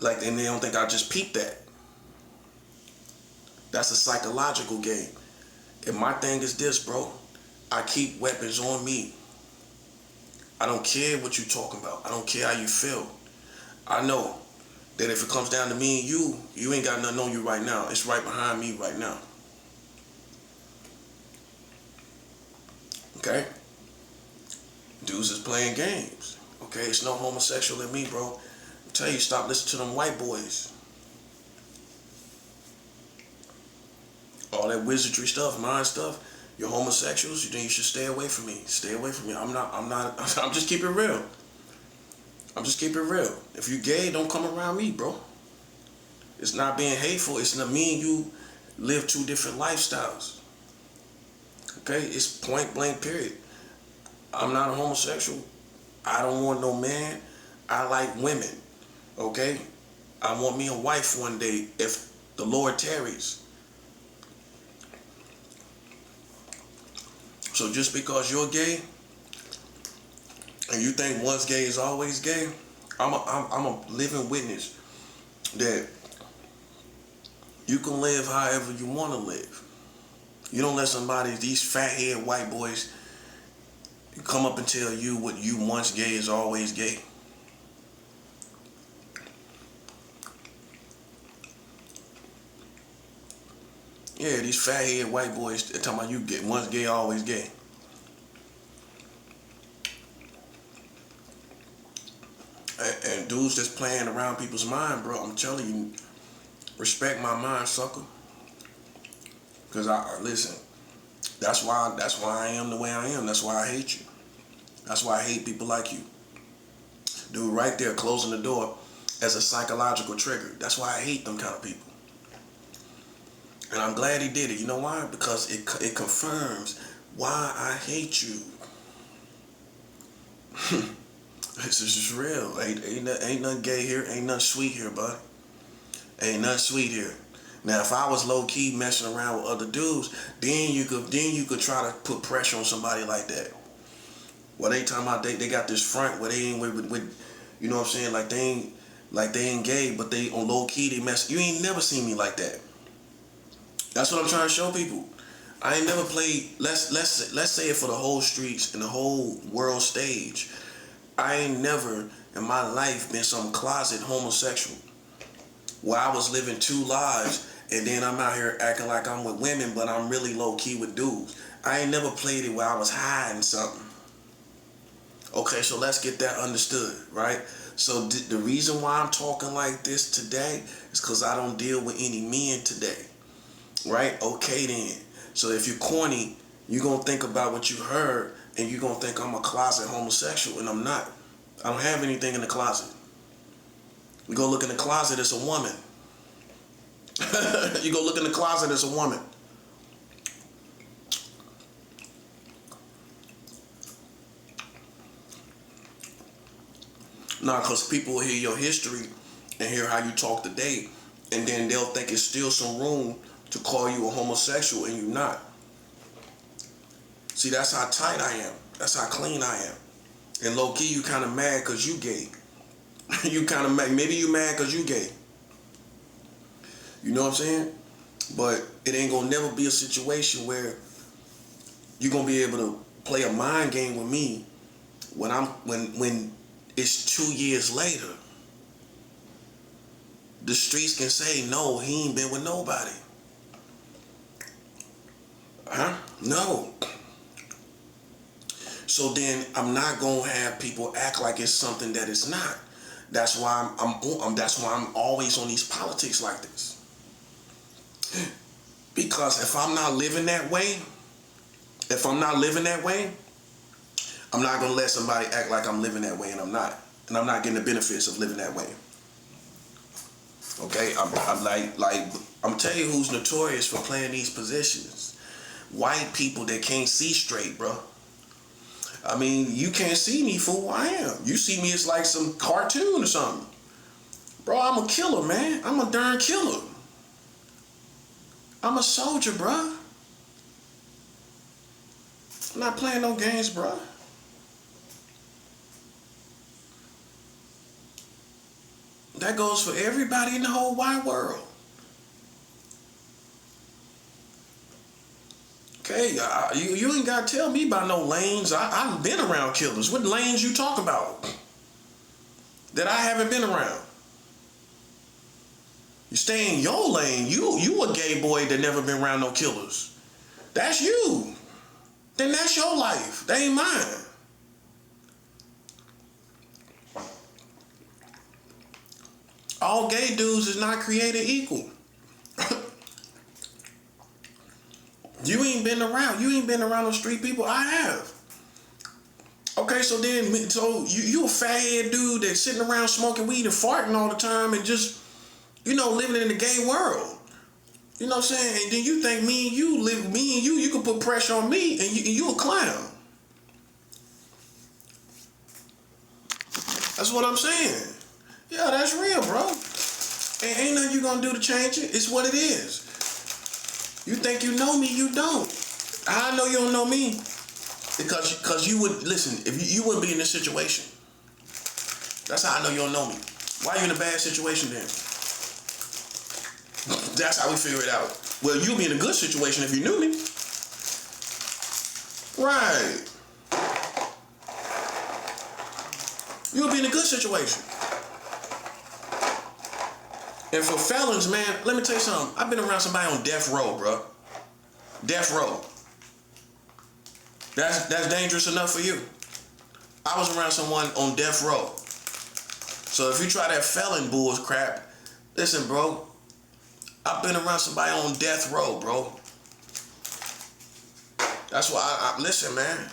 [SPEAKER 2] Like, and they don't think I just peeped that. That's a psychological game. And my thing is this, bro. I keep weapons on me. I don't care what you talking about. I don't care how you feel. I know that if it comes down to me and you ain't got nothing on you right now. It's right behind me right now. Okay? Dudes is playing games. Okay? It's no homosexual in me, bro. I tell you, stop listening to them white boys. All that wizardry stuff, mind stuff. You're homosexuals, then you should stay away from me. Stay away from me. I'm just keeping it real. I'm just keeping it real. If you gay, don't come around me, bro. It's not being hateful. It's not me and you live two different lifestyles. Okay? It's point blank period. I'm not a homosexual. I don't want no man. I like women. Okay? I want me a wife one day if the Lord tarries. So just because you're gay and you think once gay is always gay, I'm a living witness that you can live however you want to live. You don't let these fat-head white boys come up and tell you what you once gay is always gay. Yeah, these fat-head white boys, they're talking about you get once gay, always gay. And dudes that's playing around people's mind, bro, I'm telling you, respect my mind, sucker. Cause listen, that's why I am the way I am. That's why I hate you. That's why I hate people like you. Dude, right there, closing the door as a psychological trigger. That's why I hate them kind of people. And I'm glad he did it. You know why? Because it confirms why I hate you. This is just real. Ain't nothing gay here. Ain't nothing sweet here, bud. Ain't nothing sweet here. Now, if I was low key messing around with other dudes, then you could try to put pressure on somebody like that. Well, they talking about they got this front where they ain't with you know what I'm saying? Like they ain't gay, but they on low key they mess. You ain't never seen me like that. That's what I'm trying to show people. I ain't never played. Let's say it for the whole streets and the whole world stage. I ain't never in my life been some closet homosexual where I was living two lives and then I'm out here acting like I'm with women, but I'm really low key with dudes. I ain't never played it where I was hiding something. Okay, so let's get that understood, right? So the reason why I'm talking like this today is because I don't deal with any men today. Right? Okay then. So if you're corny, you're going to think about what you heard and you're going to think I'm a closet homosexual, and I'm not. I don't have anything in the closet. You go look in the closet, it's a woman. You go look in the closet, it's a woman. Nah, because people will hear your history and hear how you talk today, and then they'll think it's still some room to call you a homosexual, and you're not. See, that's how tight I am. That's how clean I am. And low key, you kind of mad because you gay. You kind of mad. Maybe you mad because you gay. You know what I'm saying? But it ain't gonna never be a situation where you're gonna be able to play a mind game with me when it's 2 years later. The streets can say, no, he ain't been with nobody. Huh? No. So then I'm not gonna have people act like it's something that it's not. That's why that's why I'm always on these politics like this. Because if I'm not living that way, I'm not gonna let somebody act like I'm living that way and I'm not. And I'm not getting the benefits of living that way. Okay, I'm telling you who's notorious for playing these positions. White people that can't see straight, bro. I mean, you can't see me for who I am. You see me as like some cartoon or something. Bro, I'm a killer, man. I'm a darn killer. I'm a soldier, bro. I'm not playing no games, bro. That goes for everybody in the whole wide world. Okay, you ain't got to tell me about no lanes. I've been around killers. What lanes you talk about that I haven't been around? You stay in your lane. You a gay boy that never been around no killers. That's you. Then that's your life. That ain't mine. All gay dudes is not created equal. You ain't been around. You ain't been around those street people. I have. Okay, so you a fathead dude that's sitting around smoking weed and farting all the time and just, living in the gay world. You know what I'm saying? And then you think me and you can put pressure on me and you a clown. That's what I'm saying. Yeah, that's real, bro. And ain't nothing you gonna do to change it. It's what it is. You think you know me, you don't. How I know you don't know me? Because you would, listen, if you wouldn't be in this situation. That's how I know you don't know me. Why are you in a bad situation then? That's how we figure it out. Well, you'd be in a good situation if you knew me. Right. You'll be in a good situation. And for felons, man, let me tell you something. I've been around somebody on death row, bro. Death row. That's dangerous enough for you. I was around someone on death row. So if you try that felon bull crap, listen, bro. I've been around somebody on death row, bro. That's why I listen, man.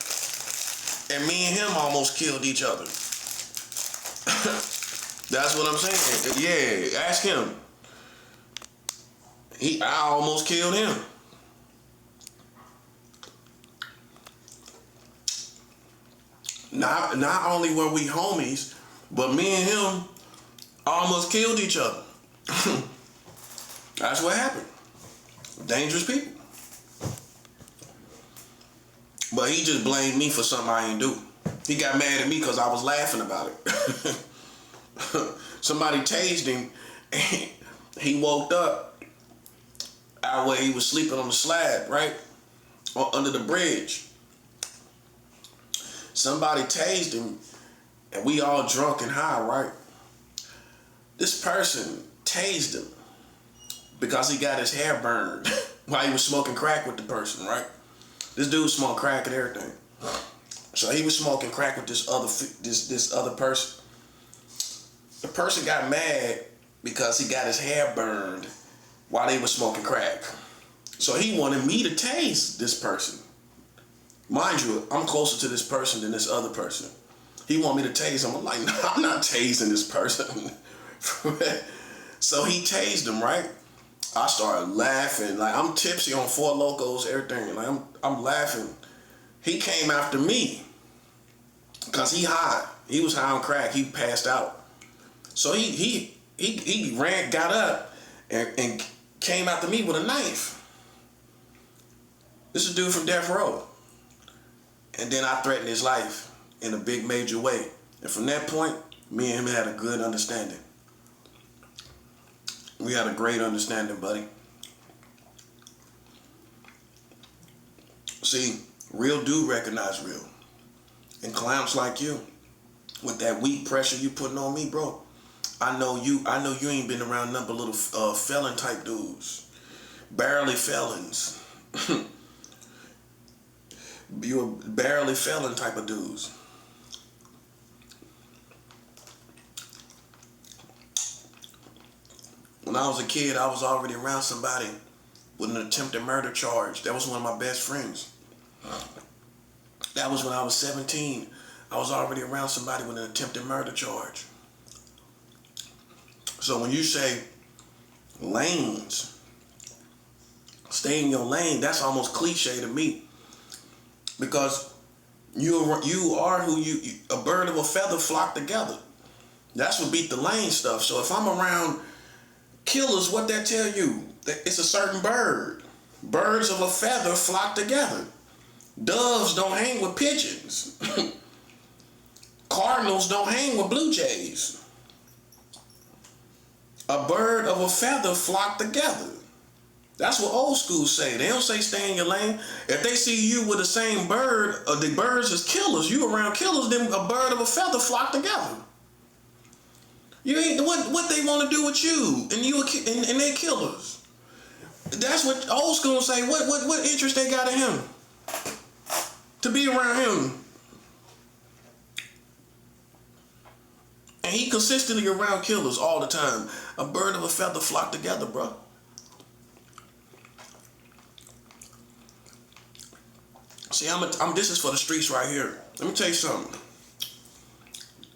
[SPEAKER 2] And me and him almost killed each other. That's what I'm saying. Yeah, ask him. I almost killed him. Not only were we homies, but me and him almost killed each other. That's what happened. Dangerous people. But he just blamed me for something I ain't do. He got mad at me because I was laughing about it. Somebody tased him and he woke up out where he was sleeping on the slab, right? Or under the bridge. Somebody tased him and we all drunk and high, right? This person tased him because he got his hair burned while he was smoking crack with the person, right? This dude smoked crack and everything. So he was smoking crack with this other person. The person got mad because he got his hair burned while they were smoking crack. So he wanted me to tase this person. Mind you, I'm closer to this person than this other person. He wanted me to tase him. I'm like, no, I'm not tasing this person. So he tased him, right? I started laughing. Like, I'm tipsy on Four Locos, everything. Like, I'm laughing. He came after me because he high. He was high on crack. He passed out. So he got up and came after me with a knife. This is a dude from death row. And then I threatened his life in a big major way. And from that point, me and him had a good understanding. We had a great understanding, buddy. See, real do recognize real. And clowns like you, with that weak pressure you putting on me, bro, I know you ain't been around nothing but little felon type dudes. Barely felons.
[SPEAKER 1] You were barely failing type of dudes. When I was a kid, I was already around somebody with an attempted murder charge. That was one of my best friends. That was when I was 17. I was already around somebody with an attempted murder charge. So when you say lanes, stay in your lane, that's almost cliche to me. Because you are who a bird of a feather flock together. That's what beat the lane stuff. So if I'm around killers, what that tell you? It's a certain bird. Birds of a feather flock together. Doves don't hang with pigeons. Cardinals don't hang with blue jays. A bird of a feather flock together. That's what old school say. They don't say stay in your lane. If they see you with the same bird, or the birds is killers, you around killers, then a bird of a feather flock together. You ain't what they want to do with you, and and they killers. That's what old school say. What interest they got in him to be around him? And he consistently around killers all the time. A bird of a feather flock together, bro. See, this is for the streets right here. Let me tell you something.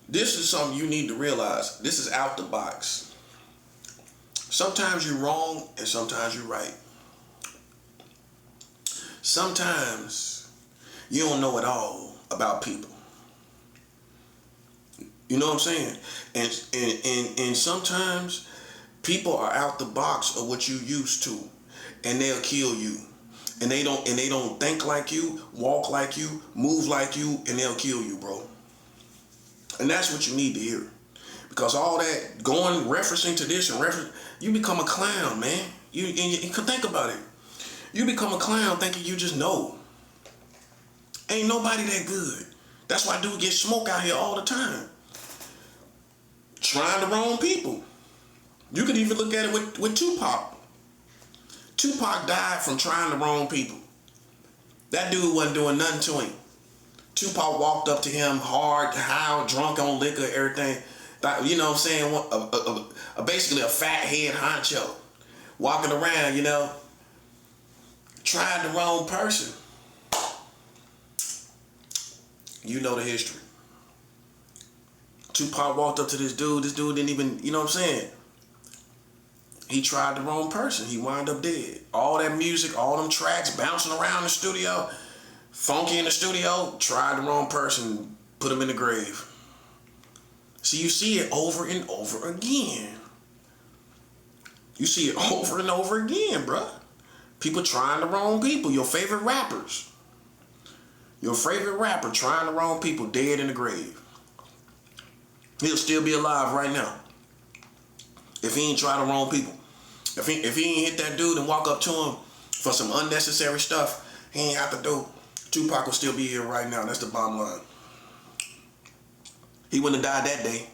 [SPEAKER 1] This is something you need to realize. This is out the box. Sometimes you're wrong and sometimes you're right. Sometimes you don't know it all about people. You know what I'm saying? And sometimes people are out the box of what you used to, and they'll kill you. And they don't think like you, walk like you, move like you, and they'll kill you, bro. And that's what you need to hear. Because all that referencing to this and you become a clown, man. You can think about it. You become a clown thinking you just know. Ain't nobody that good. That's why dude get smoke out here all the time. Trying the wrong people. You could even look at it with Tupac. Tupac died from trying the wrong people. That dude wasn't doing nothing to him. Tupac walked up to him hard, high, drunk on liquor, everything. You know what I'm saying? Basically a fat head honcho. Walking around, trying the wrong person. You know the history. Tupac walked up to this dude. This dude didn't even, you know what I'm saying? He tried the wrong person. He wound up dead. All that music, all them tracks, bouncing around the studio, funky in the studio, tried the wrong person, put him in the grave. See, you see it over and over again. You see it over and over again, bruh. People trying the wrong people. Your favorite rappers. Your favorite rapper trying the wrong people, dead in the grave. He'll still be alive right now if he ain't try the wrong people. If he ain't hit that dude and walk up to him for some unnecessary stuff, he ain't have to do. Tupac will still be here right now. That's the bottom line. He wouldn't have died that day.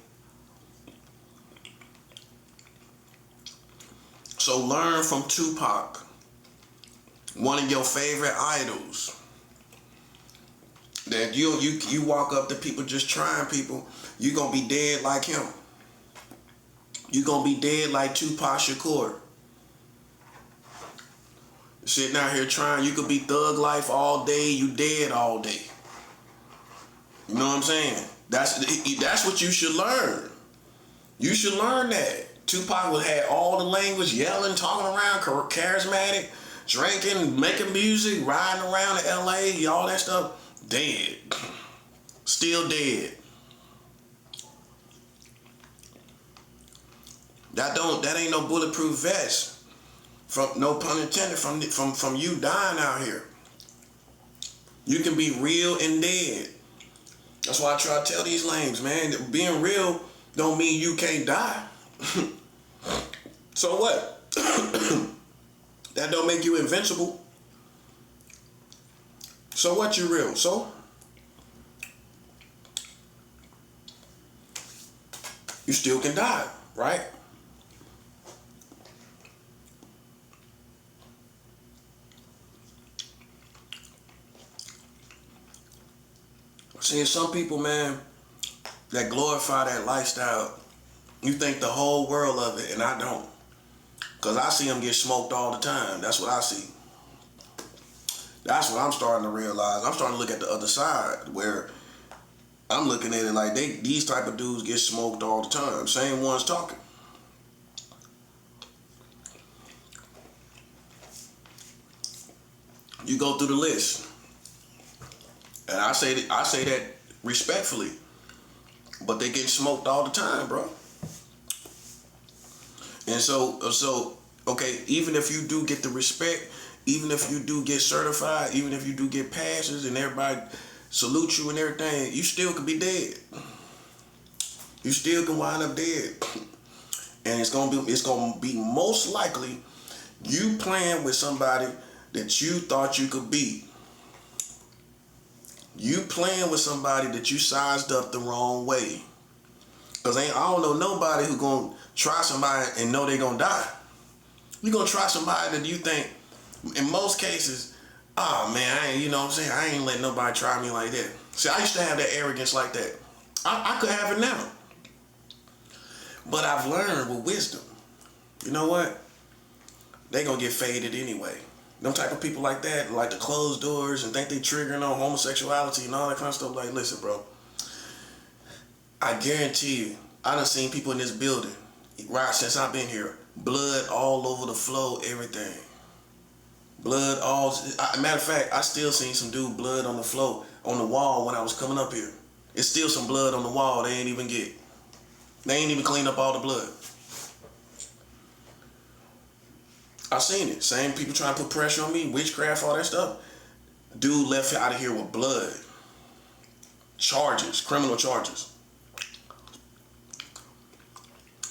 [SPEAKER 1] So learn from Tupac, one of your favorite idols. That you walk up to people just trying people, you gonna be dead like him. You gonna be dead like Tupac Shakur. Sitting out here trying, you could be thug life all day, you dead all day. You know what I'm saying? That's what you should learn. You should learn that. Tupac had all the language, yelling, talking around, charismatic, drinking, making music, riding around in LA, all that stuff. Dead. Still dead. That ain't no bulletproof vest. From no pun intended, from you dying out here. You can be real and dead. That's why I try to tell these lames, man, that being real don't mean you can't die. So what? That don't make you invincible. So what, you real? So? You still can die, right?
[SPEAKER 2] See, some people, man, that glorify that lifestyle, you think the whole world of it, and I don't. Because I see them get smoked all the time. That's what I see. That's what I'm starting to realize. I'm starting to look at the other side where I'm looking at it like these type of dudes get smoked all the time. Same ones talking. You go through the list. And I say that respectfully. But they get smoked all the time, bro. And so, okay, even if you do get the respect, even if you do get certified, even if you do get passes and everybody salute you and everything, you still could be dead. You still can wind up dead. And it's gonna be most likely you playing with somebody that you thought you could beat. You playing with somebody that you sized up the wrong way. Cause I don't know nobody who gonna try somebody and know they gonna die. You gonna try somebody that you think, in most cases, oh man, I ain't, you know what I'm saying? I ain't letting nobody try me like that. See, I used to have that arrogance like that. I could have it now. But I've learned with wisdom, you know what? They gonna get faded anyway. Them type of people like that, like to close doors and think they triggering on homosexuality and all that kind of stuff. Like, listen, bro, I guarantee you, I done seen people in this building, right since I've been here, blood all over the floor, everything. Blood all, matter of fact, I still seen some dude blood on the floor, on the wall when I was coming up here. It's still some blood on the wall they ain't even get. They ain't even cleaned up all the blood. I seen it. Same people trying to put pressure on me, witchcraft, all that stuff. Dude left out of here with blood. Charges, criminal charges.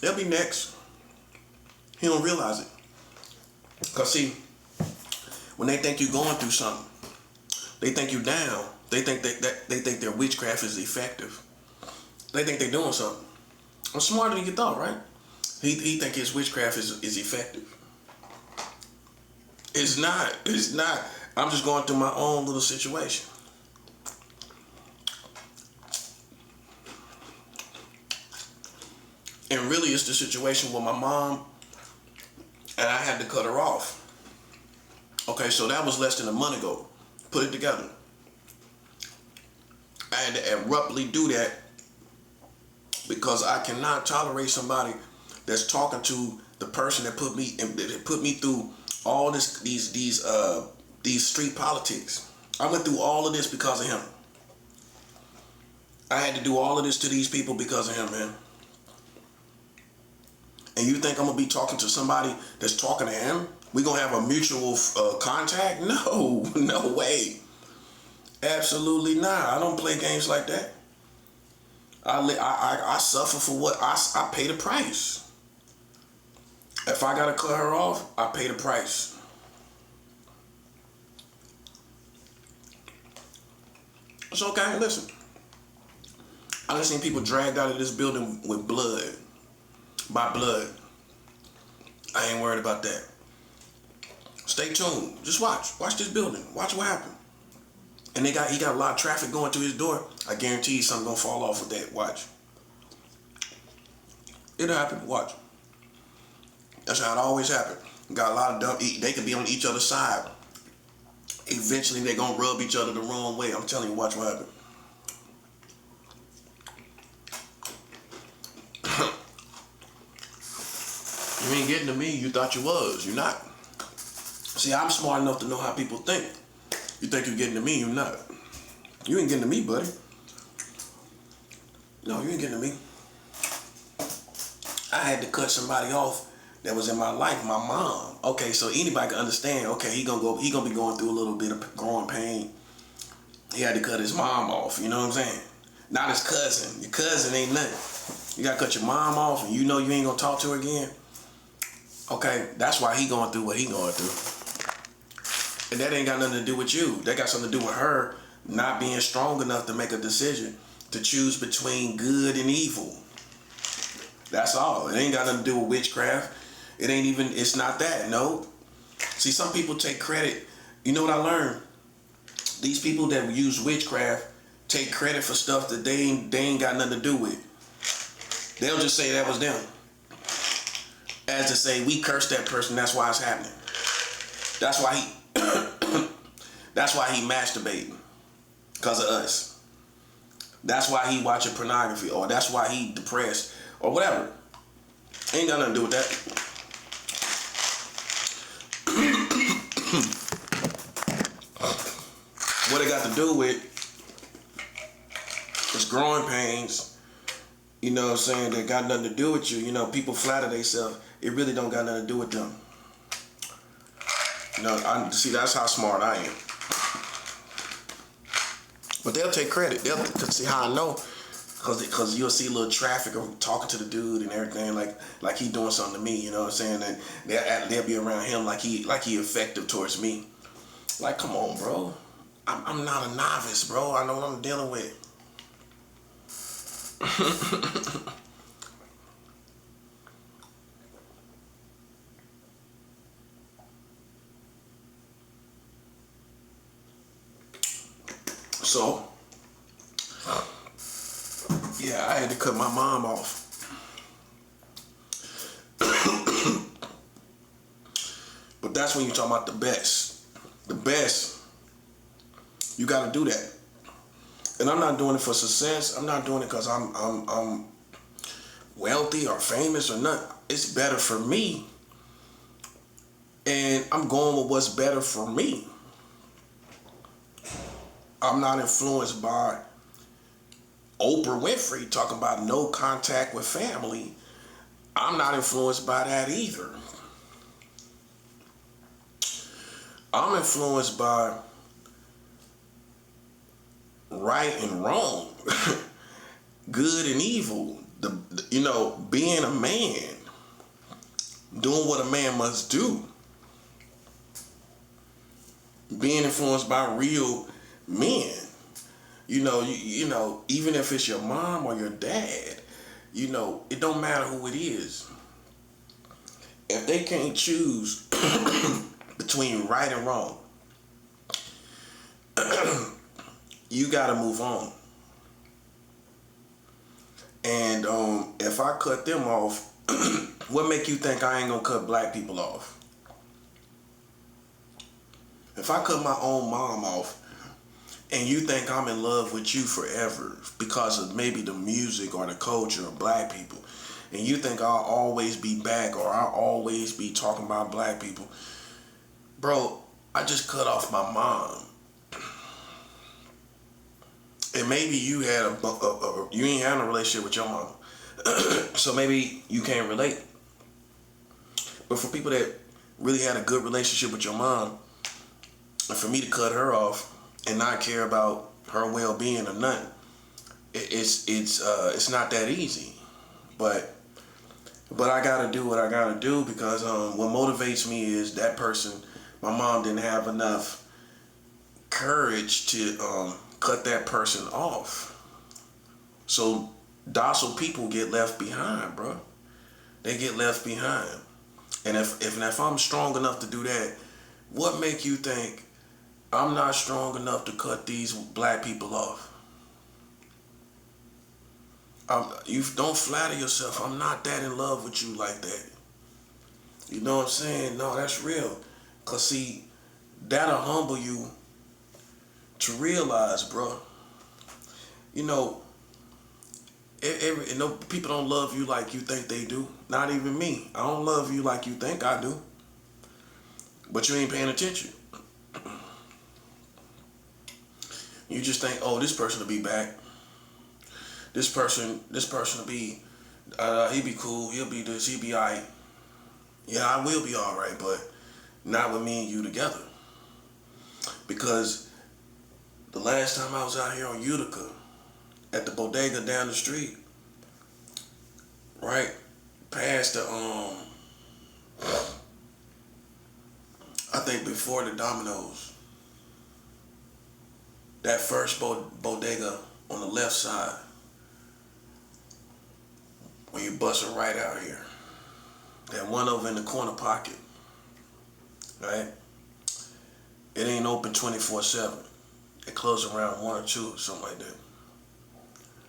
[SPEAKER 2] They'll be next. He don't realize it. Cause see, when they think you're going through something, they think you down. They think they think their witchcraft is effective. They think they're doing something. I'm smarter than you thought, right? He think his witchcraft is effective. It's not. It's not. I'm just going through my own little situation. And really, it's the situation with my mom, and I had to cut her off. Okay, so that was less than a month ago. Put it together. I had to abruptly do that because I cannot tolerate somebody that's talking to the person that put me through all these street politics. I went through all of this because of him. I had to do all of this to these people because of him, man. And you think I'm gonna be talking to somebody that's talking to him? We gonna have a mutual contact? No, no way. Absolutely not. I don't play games like that. I suffer for what I pay the price. If I gotta cut her off, I pay the price. It's okay. Listen, I done seen people dragged out of this building with blood. By blood. I ain't worried about that. Stay tuned. Just watch. Watch this building. Watch what happened. And he got a lot of traffic going to his door. I guarantee you something gonna fall off with that. Watch. It'll happen. Watch. That's how it always happens. Got a lot of dumb. They could be on each other's side. Eventually they gonna rub each other the wrong way. I'm telling you, watch what happens. You ain't getting to me, you thought you was. You're not. See, I'm smart enough to know how people think. You think you're getting to me, you're not. You ain't getting to me, buddy. No, you ain't getting to me. I had to cut somebody off that was in my life, my mom. Okay, so anybody can understand, okay, he gonna be going through a little bit of growing pain. He had to cut his mom off, you know what I'm saying? Not his cousin. Your cousin ain't nothing. You gotta cut your mom off and you know you ain't gonna talk to her again. Okay, that's why he going through what he going through. And that ain't got nothing to do with you. That got something to do with her not being strong enough to make a decision to choose between good and evil. That's all. It ain't got nothing to do with witchcraft. It ain't even, it's not that, no. See, some people take credit. You know what I learned? These people that use witchcraft take credit for stuff that they ain't got nothing to do with. They'll just say that was them. As to say, we cursed that person, that's why it's happening. That's why he masturbating. Because of us. That's why he watching pornography, or that's why he depressed, or whatever. Ain't got nothing to do with that. What it got to do with is growing pains, you know what I'm saying, that got nothing to do with you. You know, people flatter themselves. It really don't got nothing to do with them. You know, see, that's how smart I am. But they'll take credit. They'll see how I know, because you'll see a little traffic of talking to the dude and everything, like he doing something to me. You know what I'm saying? And they'll be around him like he effective towards me. Like, come on, bro. I'm not a novice, bro. I know what I'm dealing with. So, yeah, I had to cut my mom off. But that's when you're talking about the best. The best, you got to do that. And I'm not doing it for success. I'm not doing it because I'm wealthy or famous or nothing. It's better for me. And I'm going with what's better for me. I'm not influenced by Oprah Winfrey talking about no contact with family. I'm not influenced by that either. I'm influenced by right and wrong, good and evil. Being a man, doing what a man must do. Being influenced by real men. You know, even if it's your mom or your dad, you know, it don't matter who it is. If they can't choose between right and wrong, you gotta move on. And if I cut them off, what make you think I ain't gonna cut black people off? If I cut my own mom off, and you think I'm in love with you forever because of maybe the music or the culture of black people, and you think I'll always be back or I'll always be talking about black people, bro, I just cut off my mom. And maybe you had you ain't having a relationship with your mom, so maybe you can't relate. But for people that really had a good relationship with your mom, and for me to cut her off and not care about her well-being or nothing, it's not that easy. But I gotta do what I gotta do, because what motivates me is that person, my mom didn't have enough courage to cut that person off. So docile people get left behind, bro. They get left behind. And if I'm strong enough to do that, what make you think I'm not strong enough to cut these black people off? You don't flatter yourself. I'm not that in love with you like that. You know what I'm saying? No, that's real. Cause see, that'll humble you to realize, bro. You know, people don't love you like you think they do. Not even me. I don't love you like you think I do. But you ain't paying attention. You just think, oh, this person will be back. This person will be, he be cool, he'll be this, he'll be alright. Yeah, I will be alright, but not with me and you together. Because the last time I was out here on Utica, at the bodega down the street, right past the, I think before the Domino's, that first bodega on the left side, when you bust it right out here, that one over in the corner pocket, right? It ain't open 24/7. It closed around 1 or 2, something like that.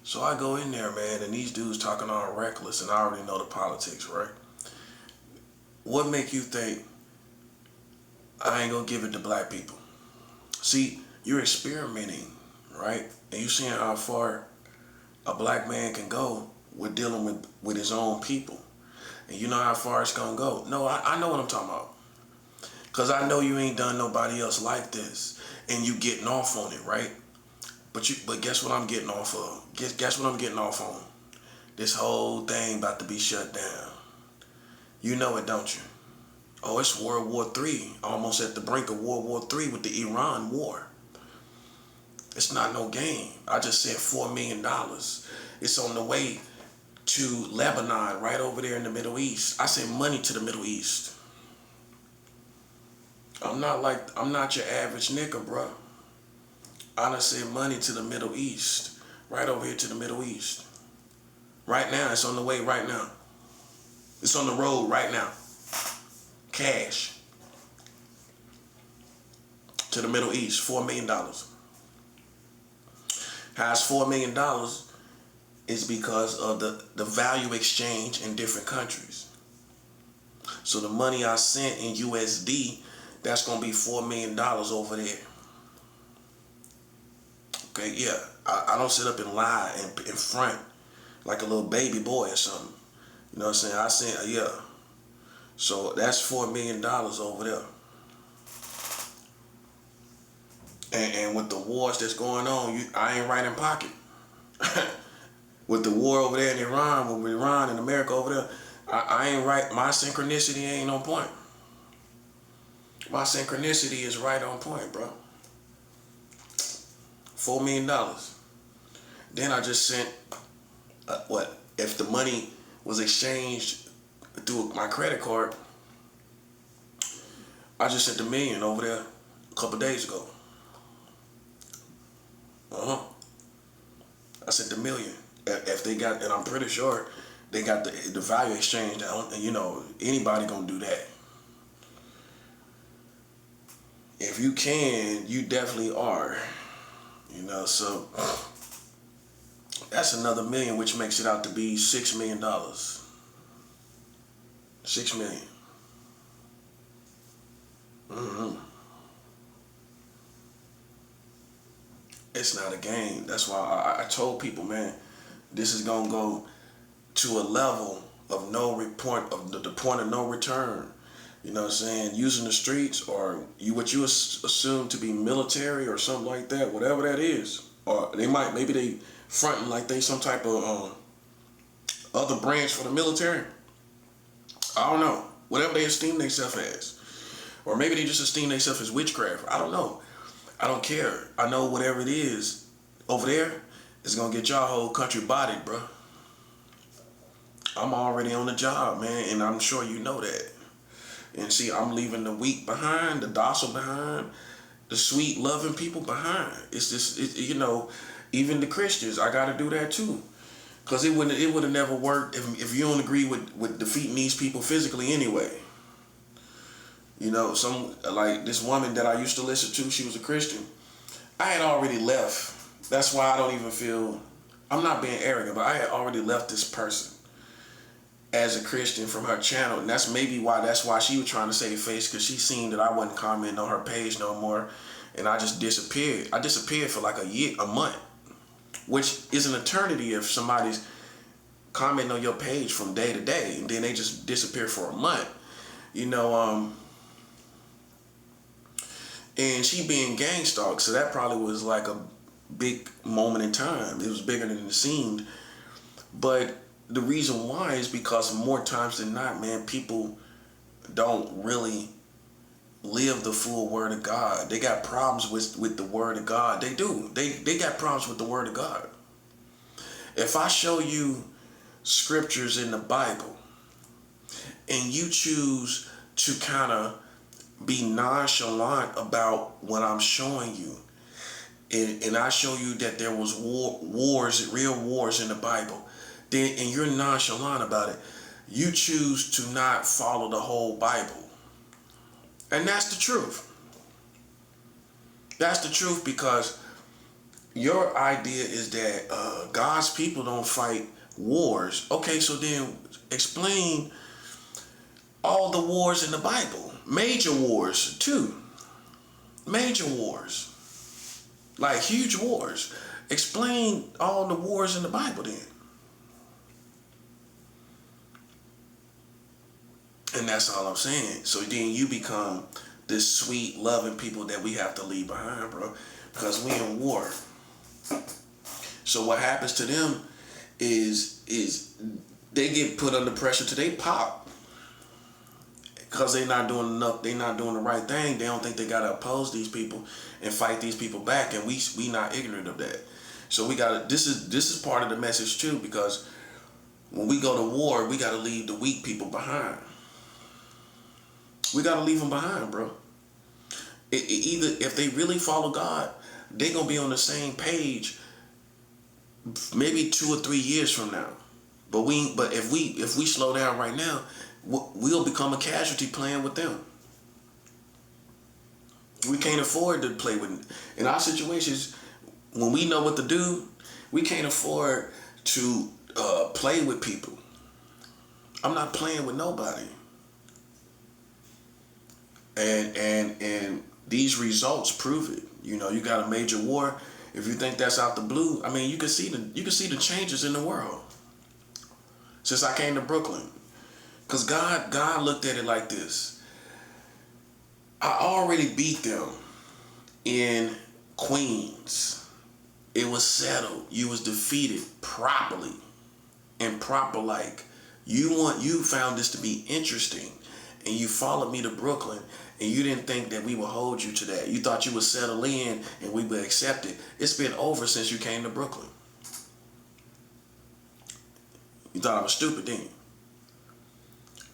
[SPEAKER 2] So I go in there, man, and these dudes talking all reckless, and I already know the politics, right? What make you think I ain't gonna give it to black people? See, you're experimenting, right? And you seeing how far a black man can go with dealing with his own people. And you know how far it's gonna go. No, I know what I'm talking about. Cause I know you ain't done nobody else like this. And you getting off on it, right? But guess what I'm getting off of? Guess what I'm getting off on? This whole thing about to be shut down. You know it, don't you? Oh, it's World War III. Almost at the brink of World War III with the Iran war. It's not no game. I just said $4 million. It's on the way to Lebanon, right over there in the Middle East. I send money to the Middle East. I'm not your average nigga, bro. I done send money to the Middle East. Right over here to the Middle East. Right now, it's on the way right now. It's on the road right now. Cash. To the Middle East, $4 million. How it's $4 million is because of the value exchange in different countries. So the money I sent in USD, that's going to be $4 million over there. Okay, yeah. I don't sit up and lie in front like a little baby boy or something. You know what I'm saying? Yeah. So that's $4 million over there. And with the wars that's going on, I ain't right in pocket. With the war over there in Iran, with Iran and America over there, I ain't right. My synchronicity ain't on point. My synchronicity is right on point, bro. $4 million. Then I just sent, what? If the money was exchanged through my credit card, I just sent $1 million over there a couple days ago. I sent $1 million. If they got, and I'm pretty sure they got the value exchange down. You know, anybody gonna do that. If you can, you definitely are. You know, so that's another $1 million, which makes it out to be $6 million. $6 million. It's not a game. That's why I told people, man, this is gonna go to a level of the point of no return. You know what I'm saying? Using the streets, or what you assume to be military or something like that, whatever that is. Or maybe they fronting like they some type of other branch for the military. I don't know. Whatever they esteem themselves as. Or maybe they just esteem themselves as witchcraft. I don't know. I don't care. I know whatever it is over there is gonna get y'all whole country bodied, bro. I'm already on the job, man, and I'm sure you know that. And see, I'm leaving the weak behind, the docile behind, the sweet, loving people behind. It's just, you know, even the Christians, I gotta do that too. Cause it would have never worked if you don't agree with defeating these people physically anyway. You know, like this woman that I used to listen to, she was a Christian. I had already left. That's why I don't even feel, I'm not being arrogant, but I had already left this person as a Christian from her channel. And that's why she was trying to save face, because she seen that I wasn't commenting on her page no more. And I just disappeared. I disappeared for like a month, which is an eternity if somebody's commenting on your page from day to day, and then they just disappear for a month. You know, and she being gang stalked, so that probably was like a big moment in time. It was bigger than it seemed. But the reason why is because more times than not, man, people don't really live the full word of God. They got problems with the word of God. They do. They got problems with the word of God. If I show you scriptures in the Bible and you choose to kind of be nonchalant about what I'm showing you, and I show you that there was real wars in the Bible, and you're nonchalant about it, you choose to not follow the whole Bible. And that's the truth. That's the truth, because your idea is that God's people don't fight wars. Okay, so then explain all the wars in the Bible. Major wars, too. Major wars. Like huge wars. Explain all the wars in the Bible then. And that's all I'm saying. So then you become this sweet, loving people that we have to leave behind, bro. Because we in war. So what happens to them is they get put under pressure till they pop. Because they're not doing enough, they're not doing the right thing. They don't think they gotta oppose these people and fight these people back, and we not ignorant of that. So we gotta, this is part of the message too, because when we go to war, we gotta leave the weak people behind. We gotta leave them behind, bro. Either if they really follow God, they're gonna be on the same page maybe 2 or 3 years from now. But if we slow down right now, we'll become a casualty playing with them. We can't afford to play with. In our situations, when we know what to do, we can't afford to play with people. I'm not playing with nobody. And these results prove it. You know, you got a major war. If you think that's out the blue, I mean, you can see the changes in the world since I came to Brooklyn. Because God looked at it like this. I already beat them in Queens. It was settled. You was defeated properly and proper like. You found this to be interesting, and you followed me to Brooklyn, and you didn't think that we would hold you to that. You thought you would settle in and we would accept it. It's been over since you came to Brooklyn. You thought I was stupid, didn't you?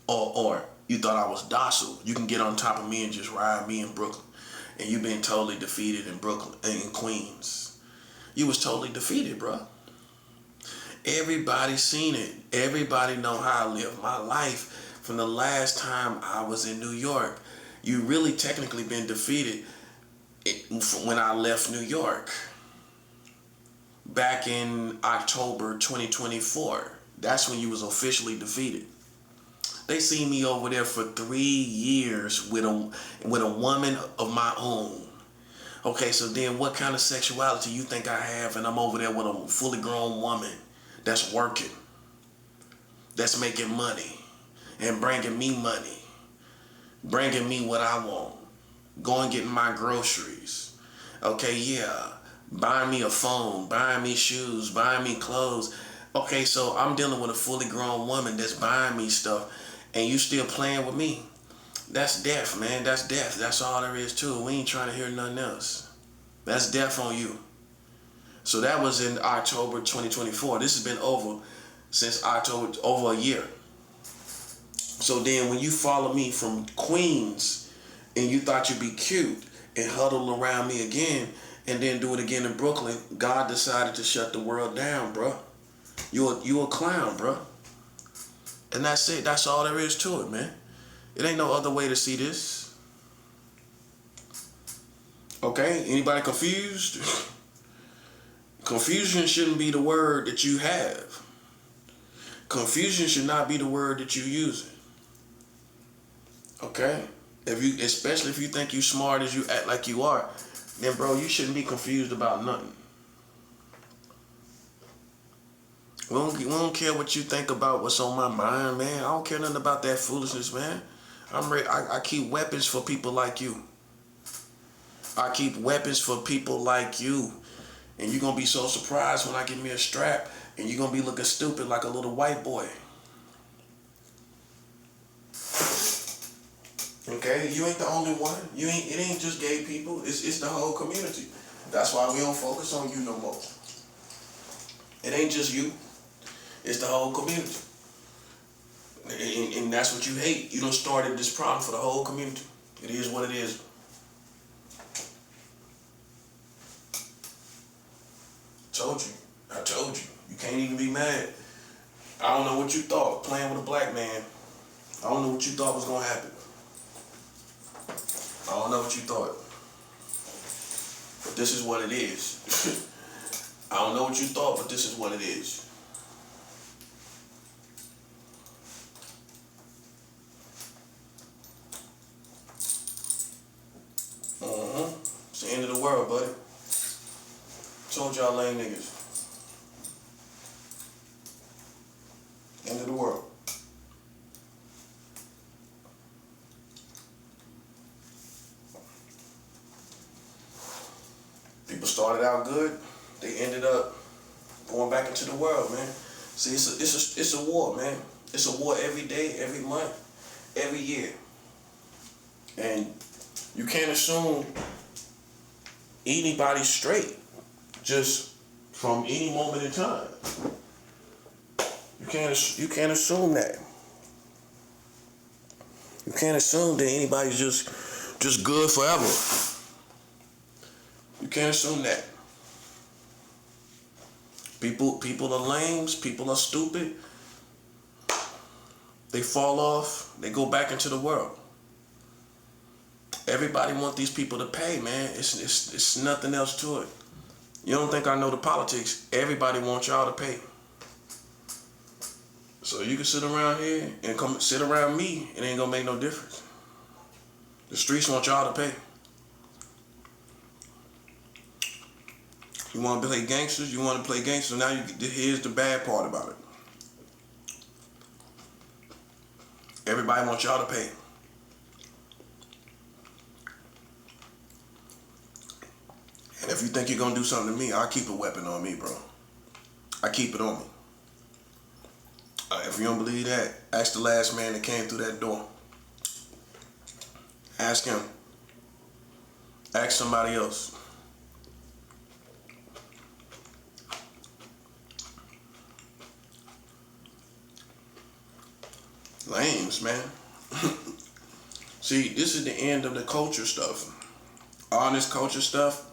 [SPEAKER 2] Or you thought I was docile. You can get on top of me and just ride me in Brooklyn. And you've been totally defeated in Brooklyn, in Queens. You was totally defeated, bro. Everybody seen it. Everybody know how I live my life from the last time I was in New York. You really technically been defeated when I left New York. Back in October 2024. That's when you was officially defeated. They seen me over there for 3 years with a woman of my own. Okay, so then what kind of sexuality you think I have, and I'm over there with a fully grown woman that's working, that's making money, and bringing me money, bringing me what I want, going getting my groceries. Okay, yeah, buying me a phone, buying me shoes, buying me clothes. Okay, so I'm dealing with a fully grown woman that's buying me stuff, and you still playing with me. That's death, man. That's death. That's all there is to it. We ain't trying to hear nothing else. That's death on you. So that was in October 2024. This has been over since October, over a year. So then when you follow me from Queens and you thought you'd be cute and huddle around me again and then do it again in Brooklyn, God decided to shut the world down, bro. You a clown, bro. And that's it. That's all there is to it, man. It ain't no other way to see this. Okay? Anybody confused? Confusion shouldn't be the word that you have. Confusion should not be the word that you're using. Okay? Especially if you think you smart as you act like you are, then bro, you shouldn't be confused about nothing. We don't care what you think about what's on my mind, man. I don't care nothing about that foolishness, man. I keep weapons for people like you. I keep weapons for people like you. And you're going to be so surprised when I get me a strap and you're going to be looking stupid like a little white boy. Okay? You ain't the only one. It ain't just gay people. It's the whole community. That's why we don't focus on you no more. It ain't just you. It's the whole community. And that's what you hate. You done started this problem for the whole community. It is what it is. I told you. You can't even be mad. I don't know what you thought playing with a black man. I don't know what you thought was gonna happen. I don't know what you thought. But this is what it is. I don't know what you thought, but this is what it is. It's the end of the world, buddy. Told y'all lame niggas. End of the world. People started out good. They ended up going back into the world, man. See, it's a war, man. It's a war every day, every month, every year. And you can't assume anybody's straight just from any moment in time. You can't assume that. You can't assume that anybody's just good forever. You can't assume that. People are lames, people are stupid. They fall off, they go back into the world. Everybody want these people to pay, man. It's nothing else to it. You don't think I know the politics? Everybody wants y'all to pay. So you can sit around here and come sit around me, it ain't gonna make no difference. The streets want y'all to pay. You want to play gangsters? You want to play gangsters? Now here's the bad part about it. Everybody wants y'all to pay. And if you think you're gonna do something to me, I'll keep a weapon on me, bro. I keep it on me. If you don't believe that, ask the last man that came through that door. Ask him. Ask somebody else. Lames, man. See, this is the end of the culture stuff. All this culture stuff,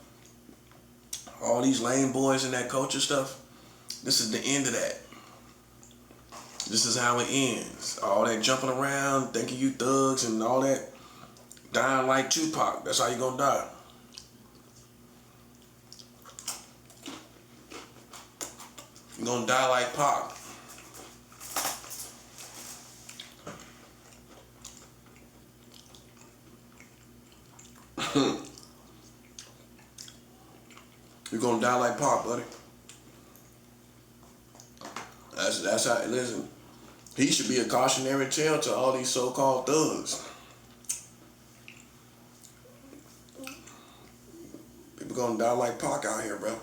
[SPEAKER 2] all these lame boys and that culture stuff, this is the end of that. This is how it ends. All that jumping around, thinking you thugs and all that, dying like Tupac. That's how you gonna die. You're gonna die like Pac. You're gonna die like Pac, buddy. That's how. Listen, he should be a cautionary tale to all these so-called thugs. People gonna die like Pac out here, bro.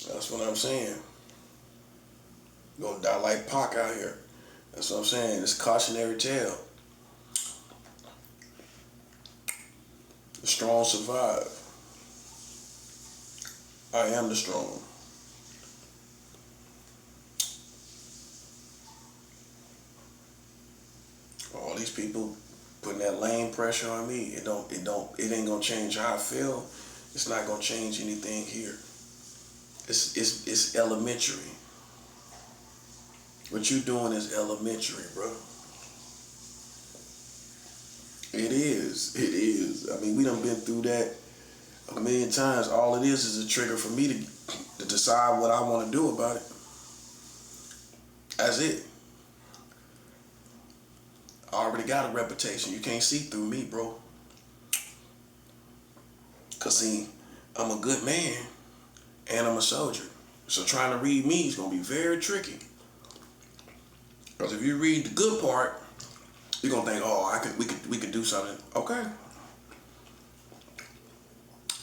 [SPEAKER 2] That's what I'm saying. You're gonna die like Pac out here. That's what I'm saying. It's cautionary tale. The strong survive. I am the strong. All these people putting that lame pressure on me, it ain't gonna change how I feel. It's not gonna change anything here. It's elementary. What you doing is elementary, bro. It is. I mean, we done been through that a million times. All it is a trigger for me to decide what I want to do about it. That's it. I already got a reputation. You can't see through me, bro. Cause see, I'm a good man and I'm a soldier. So trying to read me is gonna be very tricky. Cause if you read the good part, you're gonna think, oh, we could do something. Okay.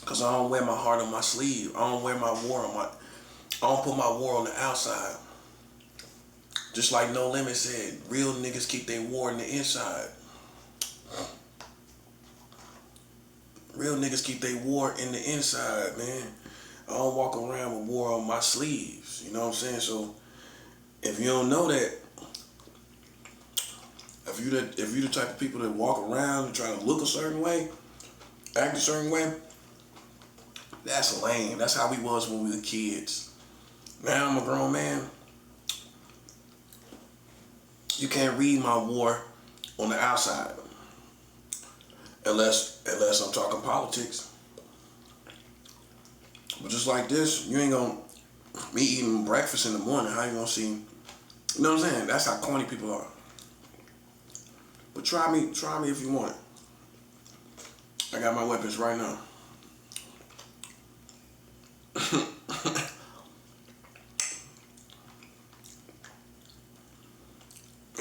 [SPEAKER 2] Cause I don't wear my heart on my sleeve. I don't wear my war I don't put my war on the outside. Just like No Limit said, real niggas keep their war in the inside. Real niggas keep their war in the inside, man. I don't walk around with war on my sleeves. You know what I'm saying? So if you don't know that, if you the type of people that walk around and try to look a certain way, act a certain way, that's lame. That's how we was when we were kids. Now I'm a grown man. You can't read my war
[SPEAKER 1] on the outside. Unless I'm talking politics. But just like this, you ain't gonna, me eating breakfast in the morning, how you gonna see, you know what I'm saying? That's how corny people are. But try me if you want it. I got my weapons right now.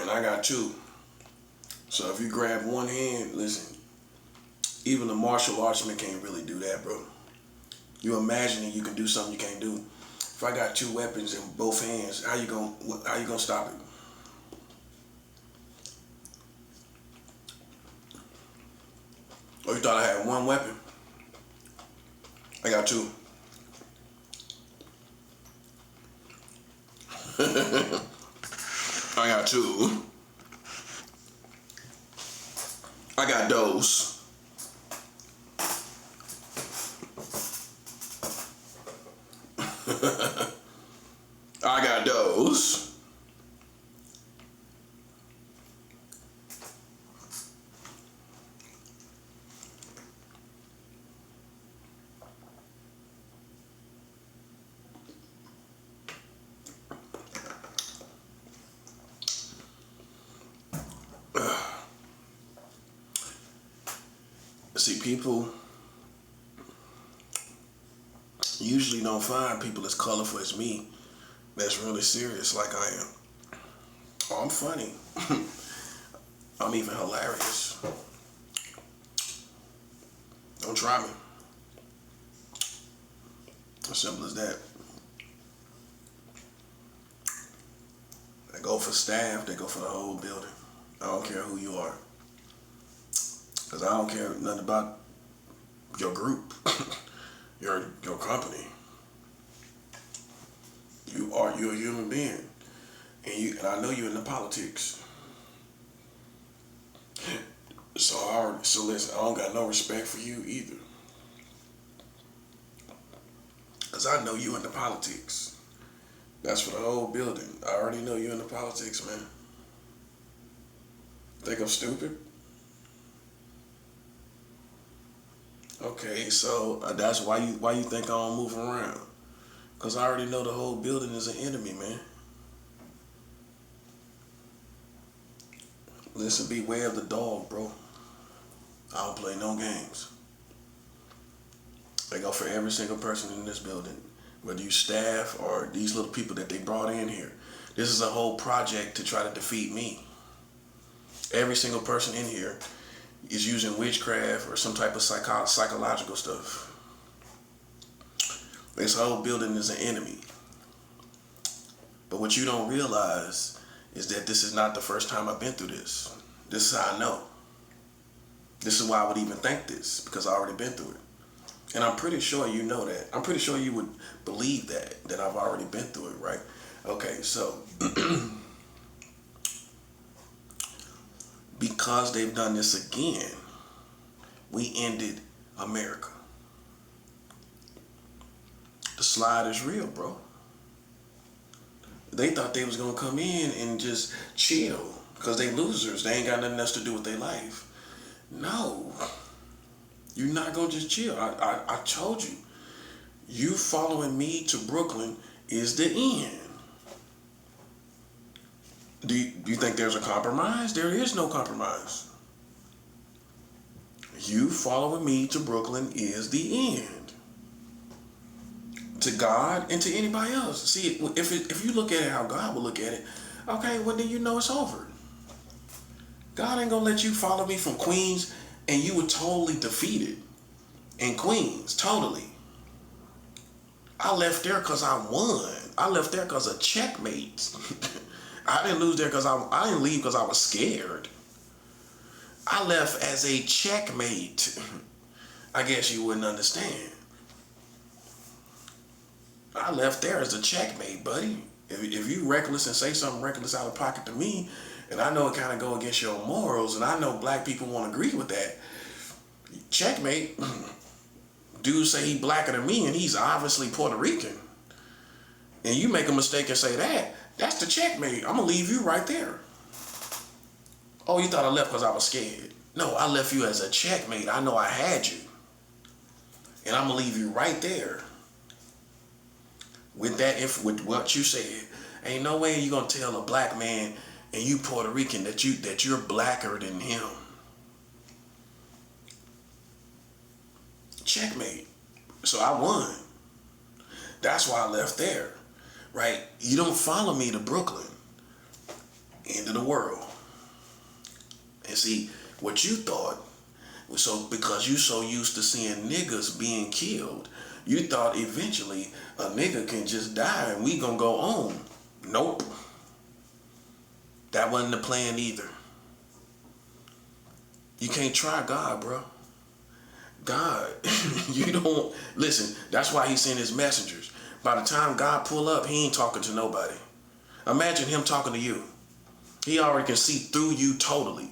[SPEAKER 1] And I got two. So if you grab one hand, listen, even the martial artsman can't really do that, bro. You imagining you can do something you can't do. If I got two weapons in both hands, how you gonna stop it? Oh, you thought I had one weapon? I got two. I got two. I got those. I got those. See, people usually don't find people as colorful as me that's really serious like I am. Oh, I'm funny. I'm even hilarious. Don't try me. As simple as that. They go for staff, they go for the whole building. I don't care who you are. Because I don't care nothing about your group, your company. You're a human being. And I know you're into politics. So listen, I don't got no respect for you either. Because I know you into politics. That's for the whole building. I already know you into politics, man. Think I'm stupid? Okay, so that's why you think I don't move around. Because I already know the whole building is an enemy, man. Listen, beware of the dog, bro. I don't play no games. They go for every single person in this building. Whether you staff or these little people that they brought in here. This is a whole project to try to defeat me. Every single person in here is using witchcraft or some type of psychological stuff. This whole building is an enemy. But what you don't realize is that this is not the first time I've been through this. This is how I know. This is why I would even think this, because I already been through it. And I'm pretty sure you know that. I'm pretty sure you would believe that I've already been through it, right? Okay, so because they've done this again, we ended America. The slide is real, bro. They thought they was gonna come in and just chill because they losers. They ain't got nothing else to do with their life. No, you're not gonna just chill. I told you. You following me to Brooklyn is the end. Do you think there's a compromise? There is no compromise. You following me to Brooklyn is the end. To God and to anybody else. See, if you look at it how God will look at it, okay, well then you know it's over. God ain't gonna let you follow me from Queens and you were totally defeated in Queens, totally. I left there because I won. I left there because of checkmate. I didn't lose there because I didn't leave because I was scared. I left as a checkmate. I guess you wouldn't understand. I left there as a checkmate, buddy. If you reckless and say something reckless out of pocket to me, and I know it kind of go against your morals, and I know black people won't agree with that, checkmate. Dude say he blacker than me, and he's obviously Puerto Rican. And you make a mistake and say that, that's the checkmate. I'm gonna leave you right there.
[SPEAKER 2] Oh, you thought I left because I was scared. No, I left you as a checkmate. I know I had you. And I'm going to leave you right there with with what you said. Ain't no way you're going to tell a black man and you Puerto Rican that you're blacker than him. Checkmate. So I won. That's why I left there. Right? You don't follow me to Brooklyn. End of the world. And see, what you thought was because you so used to seeing niggas being killed, you thought eventually a nigga can just die and we gonna go on. Nope. That wasn't the plan either. You can't try God, bro. God, you don't, listen, that's why he sent his messengers. By the time God pull up, he ain't talking to nobody. Imagine him talking to you. He already can see through you totally.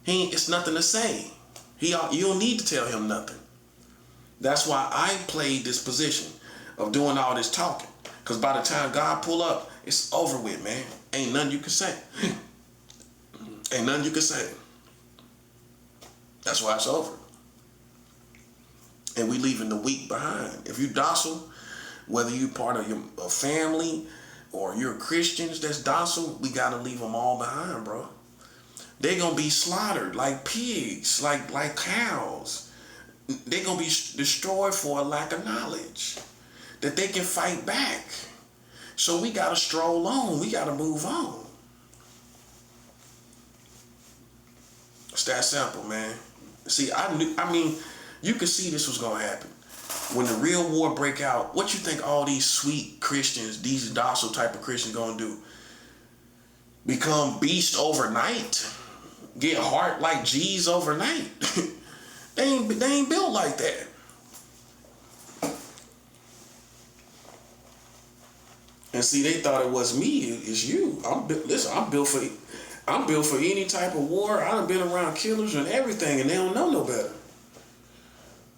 [SPEAKER 2] It's nothing to say. You don't need to tell him nothing. That's why I played this position of doing all this talking. Because by the time God pull up, it's over with, man. Ain't nothing you can say. Ain't nothing you can say. That's why it's over. And we leaving the weak behind. If you docile, whether you part of a family or you're Christians that's docile, we got to leave them all behind, bro. They're going to be slaughtered like pigs, like cows. They're going to be destroyed for a lack of knowledge that they can fight back. So we got to stroll on. We got to move on. It's that simple, man. See, you could see this was going to happen. When the real war break out, what you think all these sweet Christians, these docile type of Christians going to do? Become beast overnight? Get heart like G's overnight? They ain't built like that. And see, they thought it was me. It's you. I'm built for any type of war. I done been around killers and everything, and they don't know no better.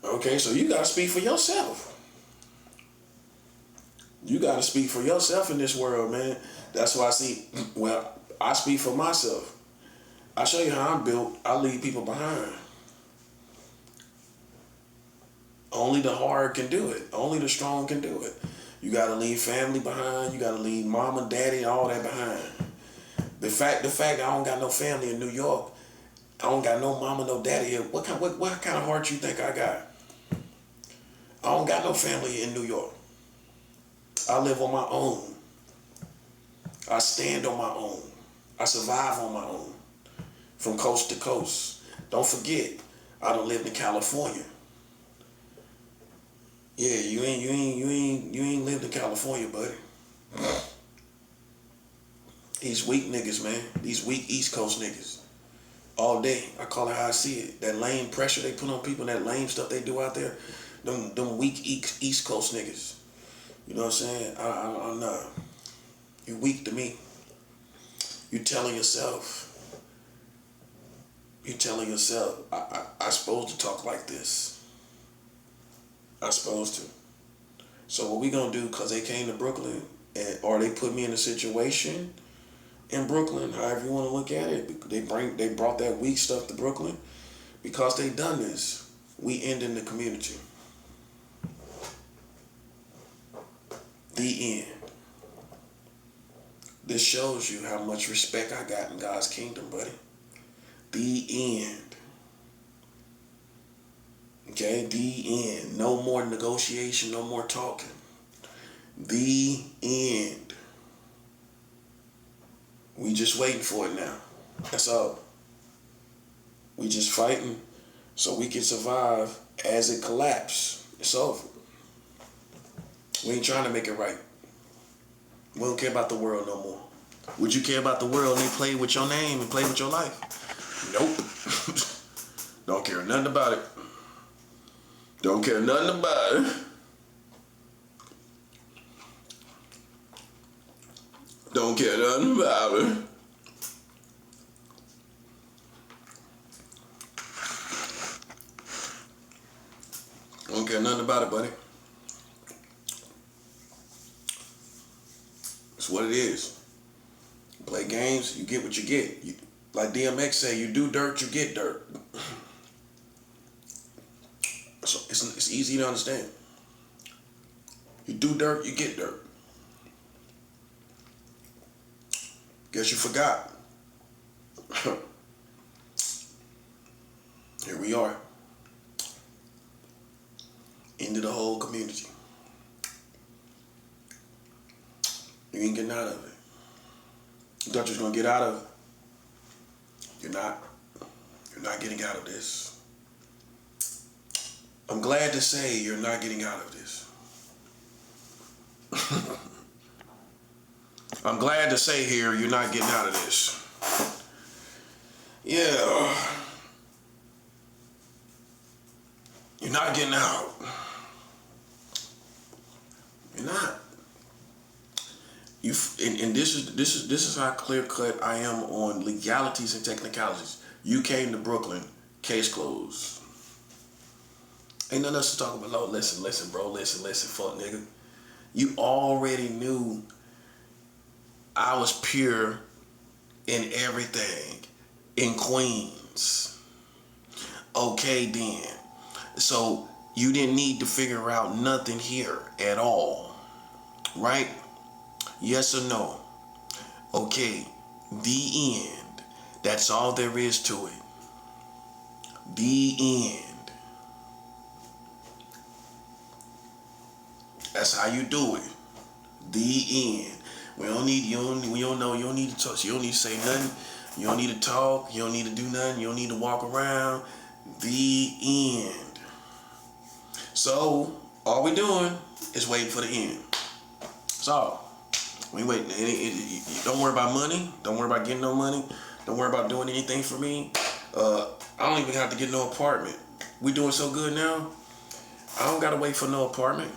[SPEAKER 2] Okay, so you gotta speak for yourself. You gotta speak for yourself in this world, man. That's why I speak for myself. I show you how I'm built. I leave people behind. Only the hard can do it. Only the strong can do it. You gotta leave family behind. You gotta leave mama, daddy, all that behind. The fact that I don't got no family in New York, I don't got no mama, no daddy here. What kind of heart you think I got? I don't got no family in New York. I live on my own. I stand on my own. I survive on my own. From coast to coast. Don't forget, I done lived in California. Yeah, you ain't lived in California, buddy. These weak niggas, man. These weak East Coast niggas. All day. I call it how I see it. That lame pressure they put on people, that lame stuff they do out there. Them weak East Coast niggas. You know what I'm saying? I'm not. You weak to me. You telling yourself, I supposed to talk like this. I supposed to. So what we gonna do, cause they came to Brooklyn, or they put me in a situation in Brooklyn, however you wanna look at it, they brought that weak stuff to Brooklyn, because they done this, we end in the community. The end. This shows you how much respect I got in God's kingdom, buddy. The end. Okay, the end. No more negotiation, no more talking. The end. We just waiting for it now. That's all. We just fighting so we can survive as it collapses. It's over. We ain't trying to make it right. We don't care about the world no more. Would you care about the world and they play with your name and play with your life? Nope. Don't care nothing about it. Don't care nothing about it. Don't care nothing about it. Don't care nothing about it, buddy. It's what it is. You play games, you get what you get. Like DMX say, you do dirt, you get dirt. So it's easy to understand. You do dirt, you get dirt. Guess you forgot. Here we are. Into the whole community. You ain't getting out of it. You thought you was gonna get out of it. You're not. You're not getting out of this. I'm glad to say you're not getting out of this. I'm glad to say here you're not getting out of this. Yeah. You're not getting out. You're not. And this is how clear cut I am on legalities and technicalities. You came to Brooklyn, case closed. Ain't nothing else to talk about. No, listen, bro, listen, fuck nigga. You already knew I was pure in everything in Queens. Okay then. So you didn't need to figure out nothing here at all. Right? Yes or no? Okay. The end. That's all there is to it. The end. That's how you do it. The end. We don't need you don't need to talk. You don't need to say nothing. You don't need to talk. You don't need to do nothing. You don't need to walk around. The end. So all we doing is waiting for the end. That's all. We waiting. Don't worry about money. Don't worry about getting no money. Don't worry about doing anything for me. I don't even have to get no apartment. We doing so good now. I don't gotta wait for no apartment.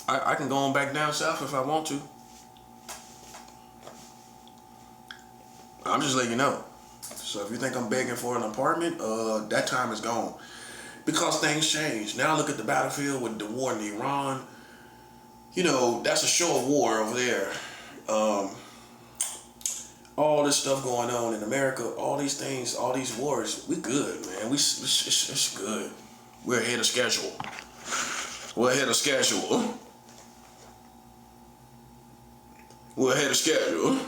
[SPEAKER 2] I can go on back down south if I want to. I'm just letting you know. So if you think I'm begging for an apartment, that time is gone. Because things change. Now look at the battlefield with the war in Iran. You know, that's a show of war over there. All this stuff going on in America, all these things, all these wars, we good, man. It's good. We're ahead of schedule. We're ahead of schedule. We're ahead of schedule.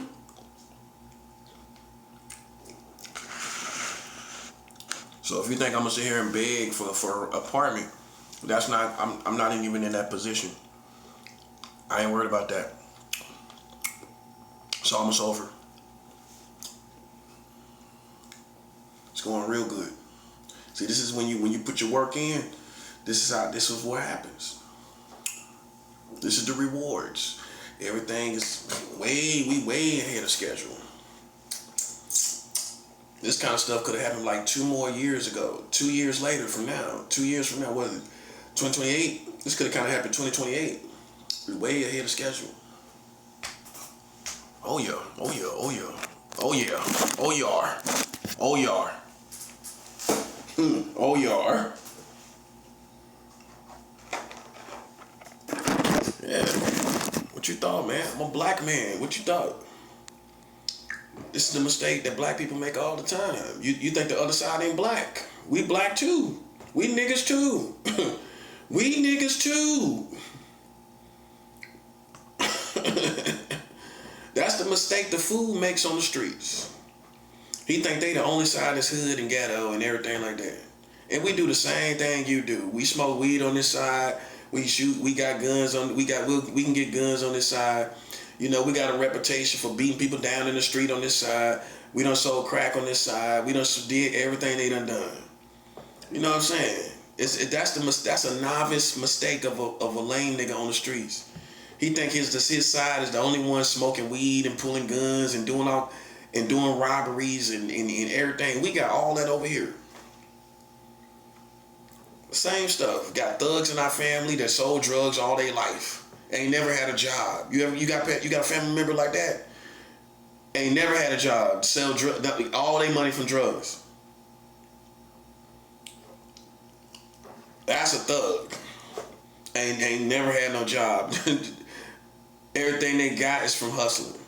[SPEAKER 2] So if you think I'm gonna sit here and beg for an apartment, that's not. I'm not even in that position. I ain't worried about that. It's almost over. It's going real good. See, this is when you put your work in. This is what happens. This is the rewards. Everything is way ahead of schedule. This kind of stuff could have happened like 2 more years ago. 2 years later from now. 2 years from now, what is it? 2028? This could have kind of happened 2028. We're way ahead of schedule. Oh yeah. Oh you are. Oh you are. Yeah. What you thought, man? I'm a black man. What you thought? This is the mistake that black people make all the time. You think the other side ain't black. We black too. We niggas too. We niggas too. That's the mistake the fool makes on the streets. He think they the only side that's hood and ghetto and everything like that. And we do the same thing you do. We smoke weed on this side. We shoot. We got guns on. We can get guns on this side. You know, we got a reputation for beating people down in the street on this side. We done sold crack on this side. We done did everything they done. You know what I'm saying? That's a novice mistake of a lame nigga on the streets. He think his side is the only one smoking weed and pulling guns and doing robberies and everything. We got all that over here. Same stuff. Got thugs in our family that sold drugs all their life. Ain't never had a job. You got a family member like that? Ain't never had a job. Sell all their money from drugs. That's a thug. Ain't never had no job. Everything they got is from hustling.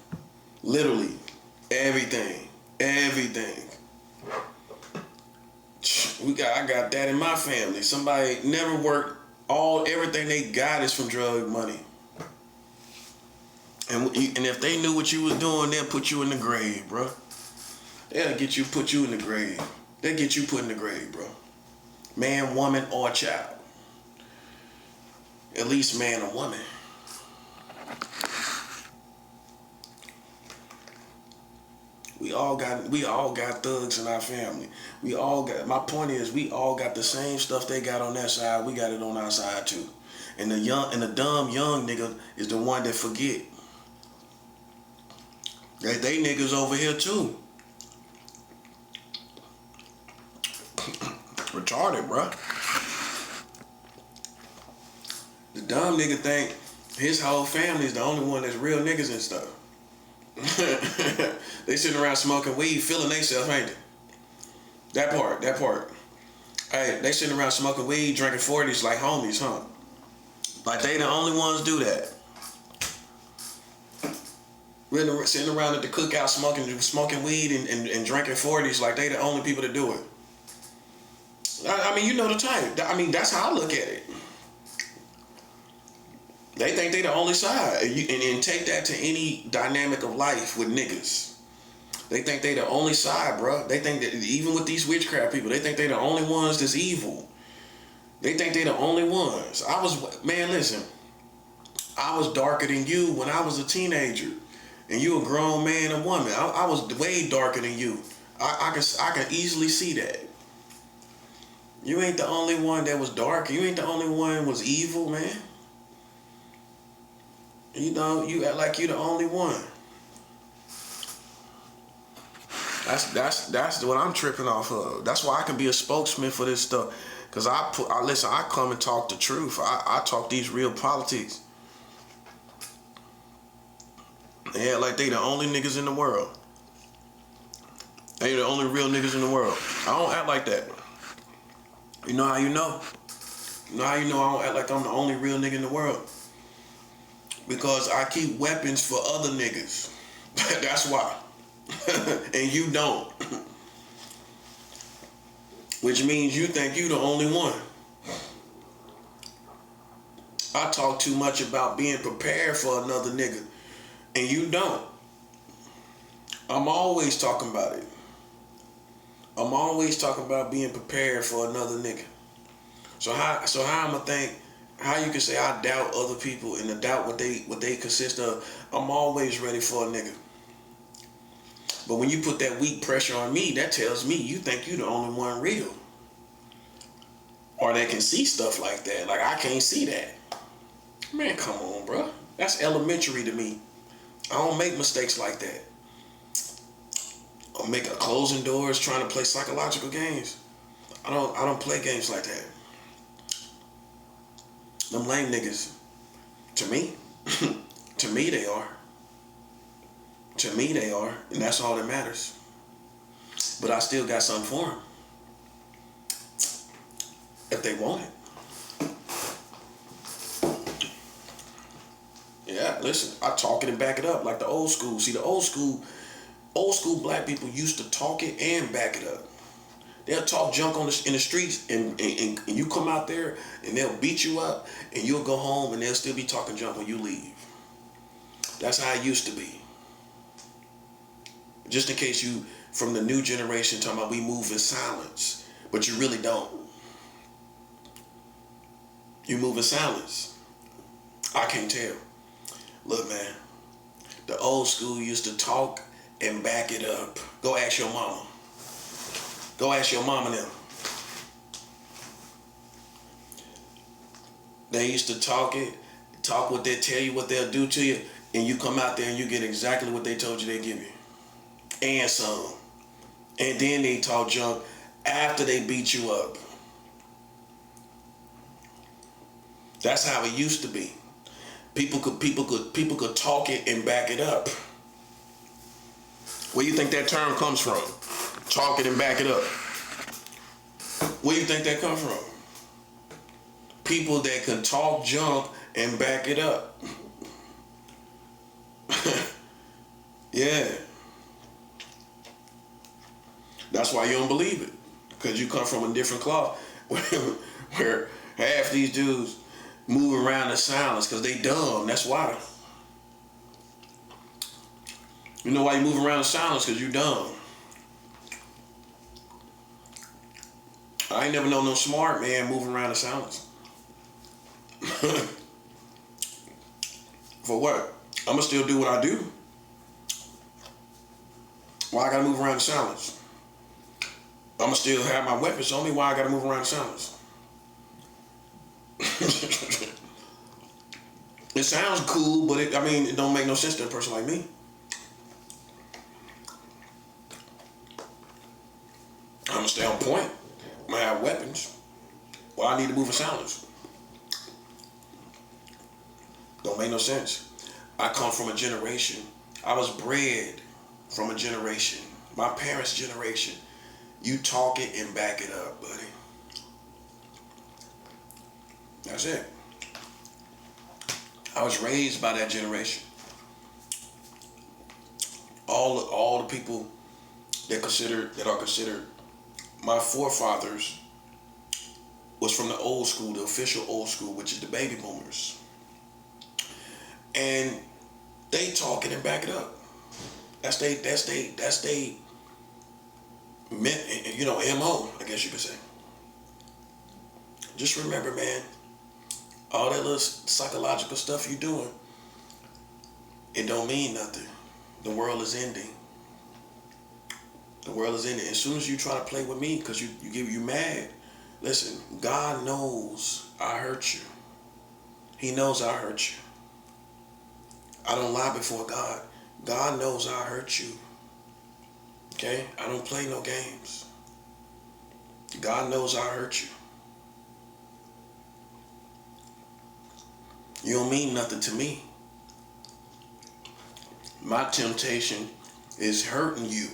[SPEAKER 2] Literally, everything.
[SPEAKER 1] Everything. I got that in my family. Somebody never worked. Everything they got is from drug money. And if they knew what you was doing, they'll put you in the grave, bro. They'll put you in the grave. They'll get you put in the grave, bro. Man, woman, or child. At least man or woman. We all got thugs in our family. My point is, we all got the same stuff they got on that side. We got it on our side too. And the dumb young nigga is the one that forget. They niggas over here too. Retarded, bruh. The dumb nigga think his whole family is the only one that's real niggas and stuff. They sitting around smoking weed, feeling themselves, ain't they? That part. Hey, they sitting around smoking weed, drinking 40s like homies, huh? Like they the only ones do that. Really sitting around at the cookout smoking weed and drinking 40s like they the only people to do it. I mean, you know the type. I mean, that's how I look at it. They think they the only side. And take that to any dynamic of life with niggas. They think they the only side, bro. They think that even with these witchcraft people, they think they the only ones that's evil. They think they the only ones. Listen. I was darker than you when I was a teenager. And you a grown man and woman. I was way darker than you. I can easily see that. You ain't the only one that was dark. You ain't the only one that was evil, man. You know, you act like you the only one. That's what I'm tripping off of. That's why I can be a spokesman for this stuff. Cause I come and talk the truth. I talk these real politics. They act like they the only niggas in the world. They the only real niggas in the world. I don't act like that. You know how you know? You know how you know I don't act like I'm the only real nigga in the world? Because I keep weapons for other niggas. That's why. And you don't. Which means you think you the only one. I talk too much about being prepared for another nigga. And you don't. I'm always talking about it. I'm always talking about being prepared for another nigga. So how I'ma think, how you can say I doubt other people and I doubt what they consist of. I'm always ready for a nigga. But when you put that weak pressure on me, that tells me you think you the only one real. Or they can see stuff like that. Like I can't see that. Man, come on, bro. That's elementary to me. I don't make mistakes like that. I'm making closing doors, trying to play psychological games. I don't play games like that. Them lame niggas, to me, to me they are. To me they are, and that's all that matters. But I still got something for them. If they want it. Yeah, listen, I talk it and back it up like the old school. See, the old school black people used to talk it and back it up. They'll talk junk in the streets and you come out there and they'll beat you up and you'll go home and they'll still be talking junk when you leave. That's how it used to be. Just in case you, from the new generation, talking about we move in silence, but you really don't. You move in silence. I can't tell. Look, man, the old school used to talk and back it up. Go ask your mama. Go ask your mama now. They used to talk what they tell you, what they'll do to you, and you come out there and you get exactly what they told you they'd give you. And some. And then they talk junk after they beat you up. That's how it used to be. People could talk it and back it up. Where you think that term comes from? Talk it and back it up. Where you think that comes from? People that can talk junk and back it up. Yeah.
[SPEAKER 2] That's why you don't believe it. Because you come from a different cloth where half these dudes move around in silence because they dumb. That's why. You know why you move around in silence? Because you dumb. I ain't never known no smart man moving around in silence. For what? I'ma still do what I do. Why I gotta move around in silence? I'ma still have my weapons on me. Why I gotta move around in silence? It sounds cool, but it don't make no sense to a person like me. I'ma stay on point. I'm gonna have weapons. Why I need to move in silence? Don't make no sense. I come from a generation. I was bred from a generation. My parents' generation. You talk it and back it up, buddy. That's it. I was raised by that generation. All the people that are considered my forefathers was from the old school, the official old school, which is the baby boomers. And they talk it and back it up. That's they MO, I guess you could say. Just remember, man, all that little psychological stuff you doing, it don't mean nothing. The world is ending. The world is ending. As soon as you try to play with me, because you mad, listen, God knows I hurt you. He knows I hurt you. I don't lie before God. God knows I hurt you. Okay? I don't play no games. God knows I hurt you. You don't mean nothing to me. My temptation is hurting you,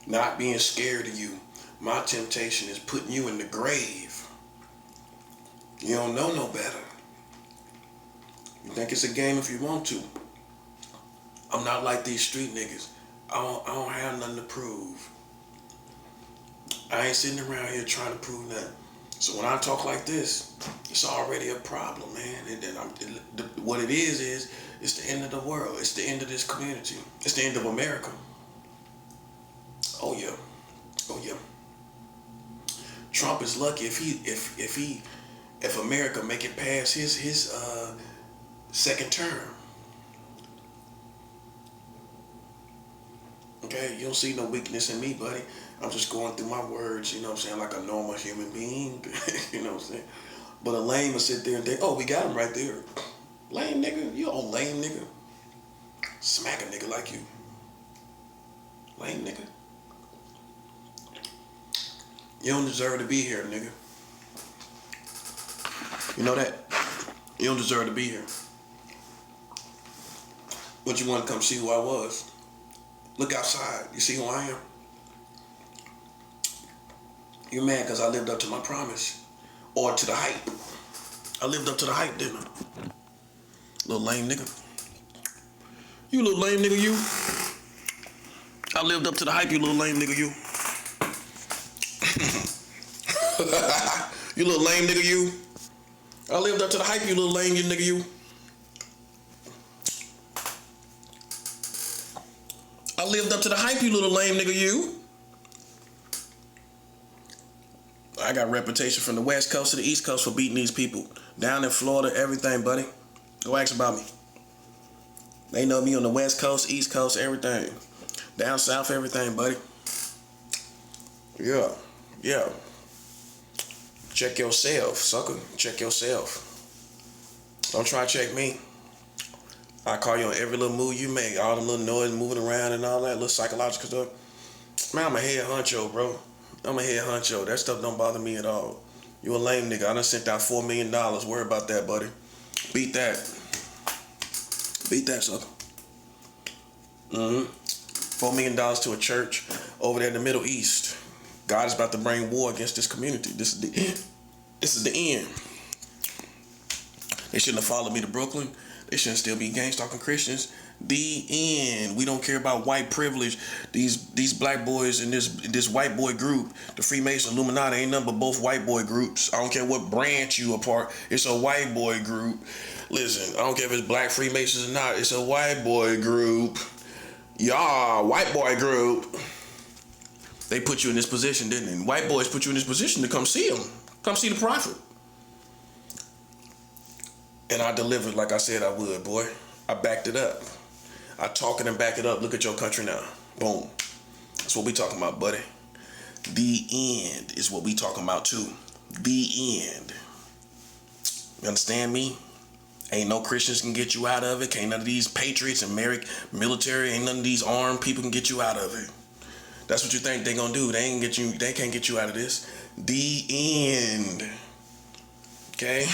[SPEAKER 2] not being scared of you. My temptation is putting you in the grave. You don't know no better. You think it's a game if you want to. I'm not like these street niggas. I don't have nothing to prove. I ain't sitting around here trying to prove nothing. So when I talk like this, it's already a problem, man. And then what it is it's the end of the world. It's the end of this community. It's the end of America. Oh yeah. Oh yeah. Trump is lucky if America make it past his second term. Okay, you don't see no weakness in me, buddy. I'm just going through my words, you know what I'm saying, like a normal human being, you know what I'm saying? But a lame will sit there and think, oh, we got him right there. Lame nigga, you old lame nigga. Smack a nigga like you. Lame nigga. You don't deserve to be here, nigga. You know that? You don't deserve to be here. But you want to come see who I was? Look outside. You see who I am? You mad because I lived up to my promise. Or to the hype. I lived up to the hype, didn't I? Little lame nigga. You little lame nigga, you. I lived up to the hype, you little lame nigga, you. You little lame nigga, you. I lived up to the hype, you little lame nigga, you. I lived up to the hype, you little lame nigga, you. I got a reputation from the West Coast to the East Coast for beating these people. Down in Florida, everything, buddy. Go ask about me. They know me on the West Coast, East Coast, everything. Down South, everything, buddy. Yeah. Yeah. Check yourself, sucker. Check yourself. Don't try to check me. I call you on every little move you make. All them little noise moving around and all that little psychological stuff. Man, I'm a head honcho, bro. I'm a head honcho. That stuff don't bother me at all. You a lame nigga. I done sent out $4 million. Worry about that, buddy. Beat that. Beat that, sucker. $4 million to a church over there in the Middle East. God is about to bring war against this community. This is the end. They shouldn't have followed me to Brooklyn. They shouldn't still be gang stalking Christians. The end. We don't care about white privilege. These black boys in this white boy group, the Freemason Illuminati, ain't nothing but both white boy groups. I don't care what branch you apart. It's a white boy group. Listen, I don't care if it's black Freemasons or not. It's a white boy group. Y'all, white boy group. They put you in this position, didn't they? White boys put you in this position to come see them. Come see the prophet. And I delivered like I said I would, boy. I backed it up. I talk it and back it up. Look at your country now. Boom. That's what we talking about, buddy. The end is what we talking about too. The end. You understand me? Ain't no Christians can get you out of it. Can't none of these patriots and military, ain't none of these armed people can get you out of it. That's what you think they gonna do. They can't get you out of this. The end. Okay?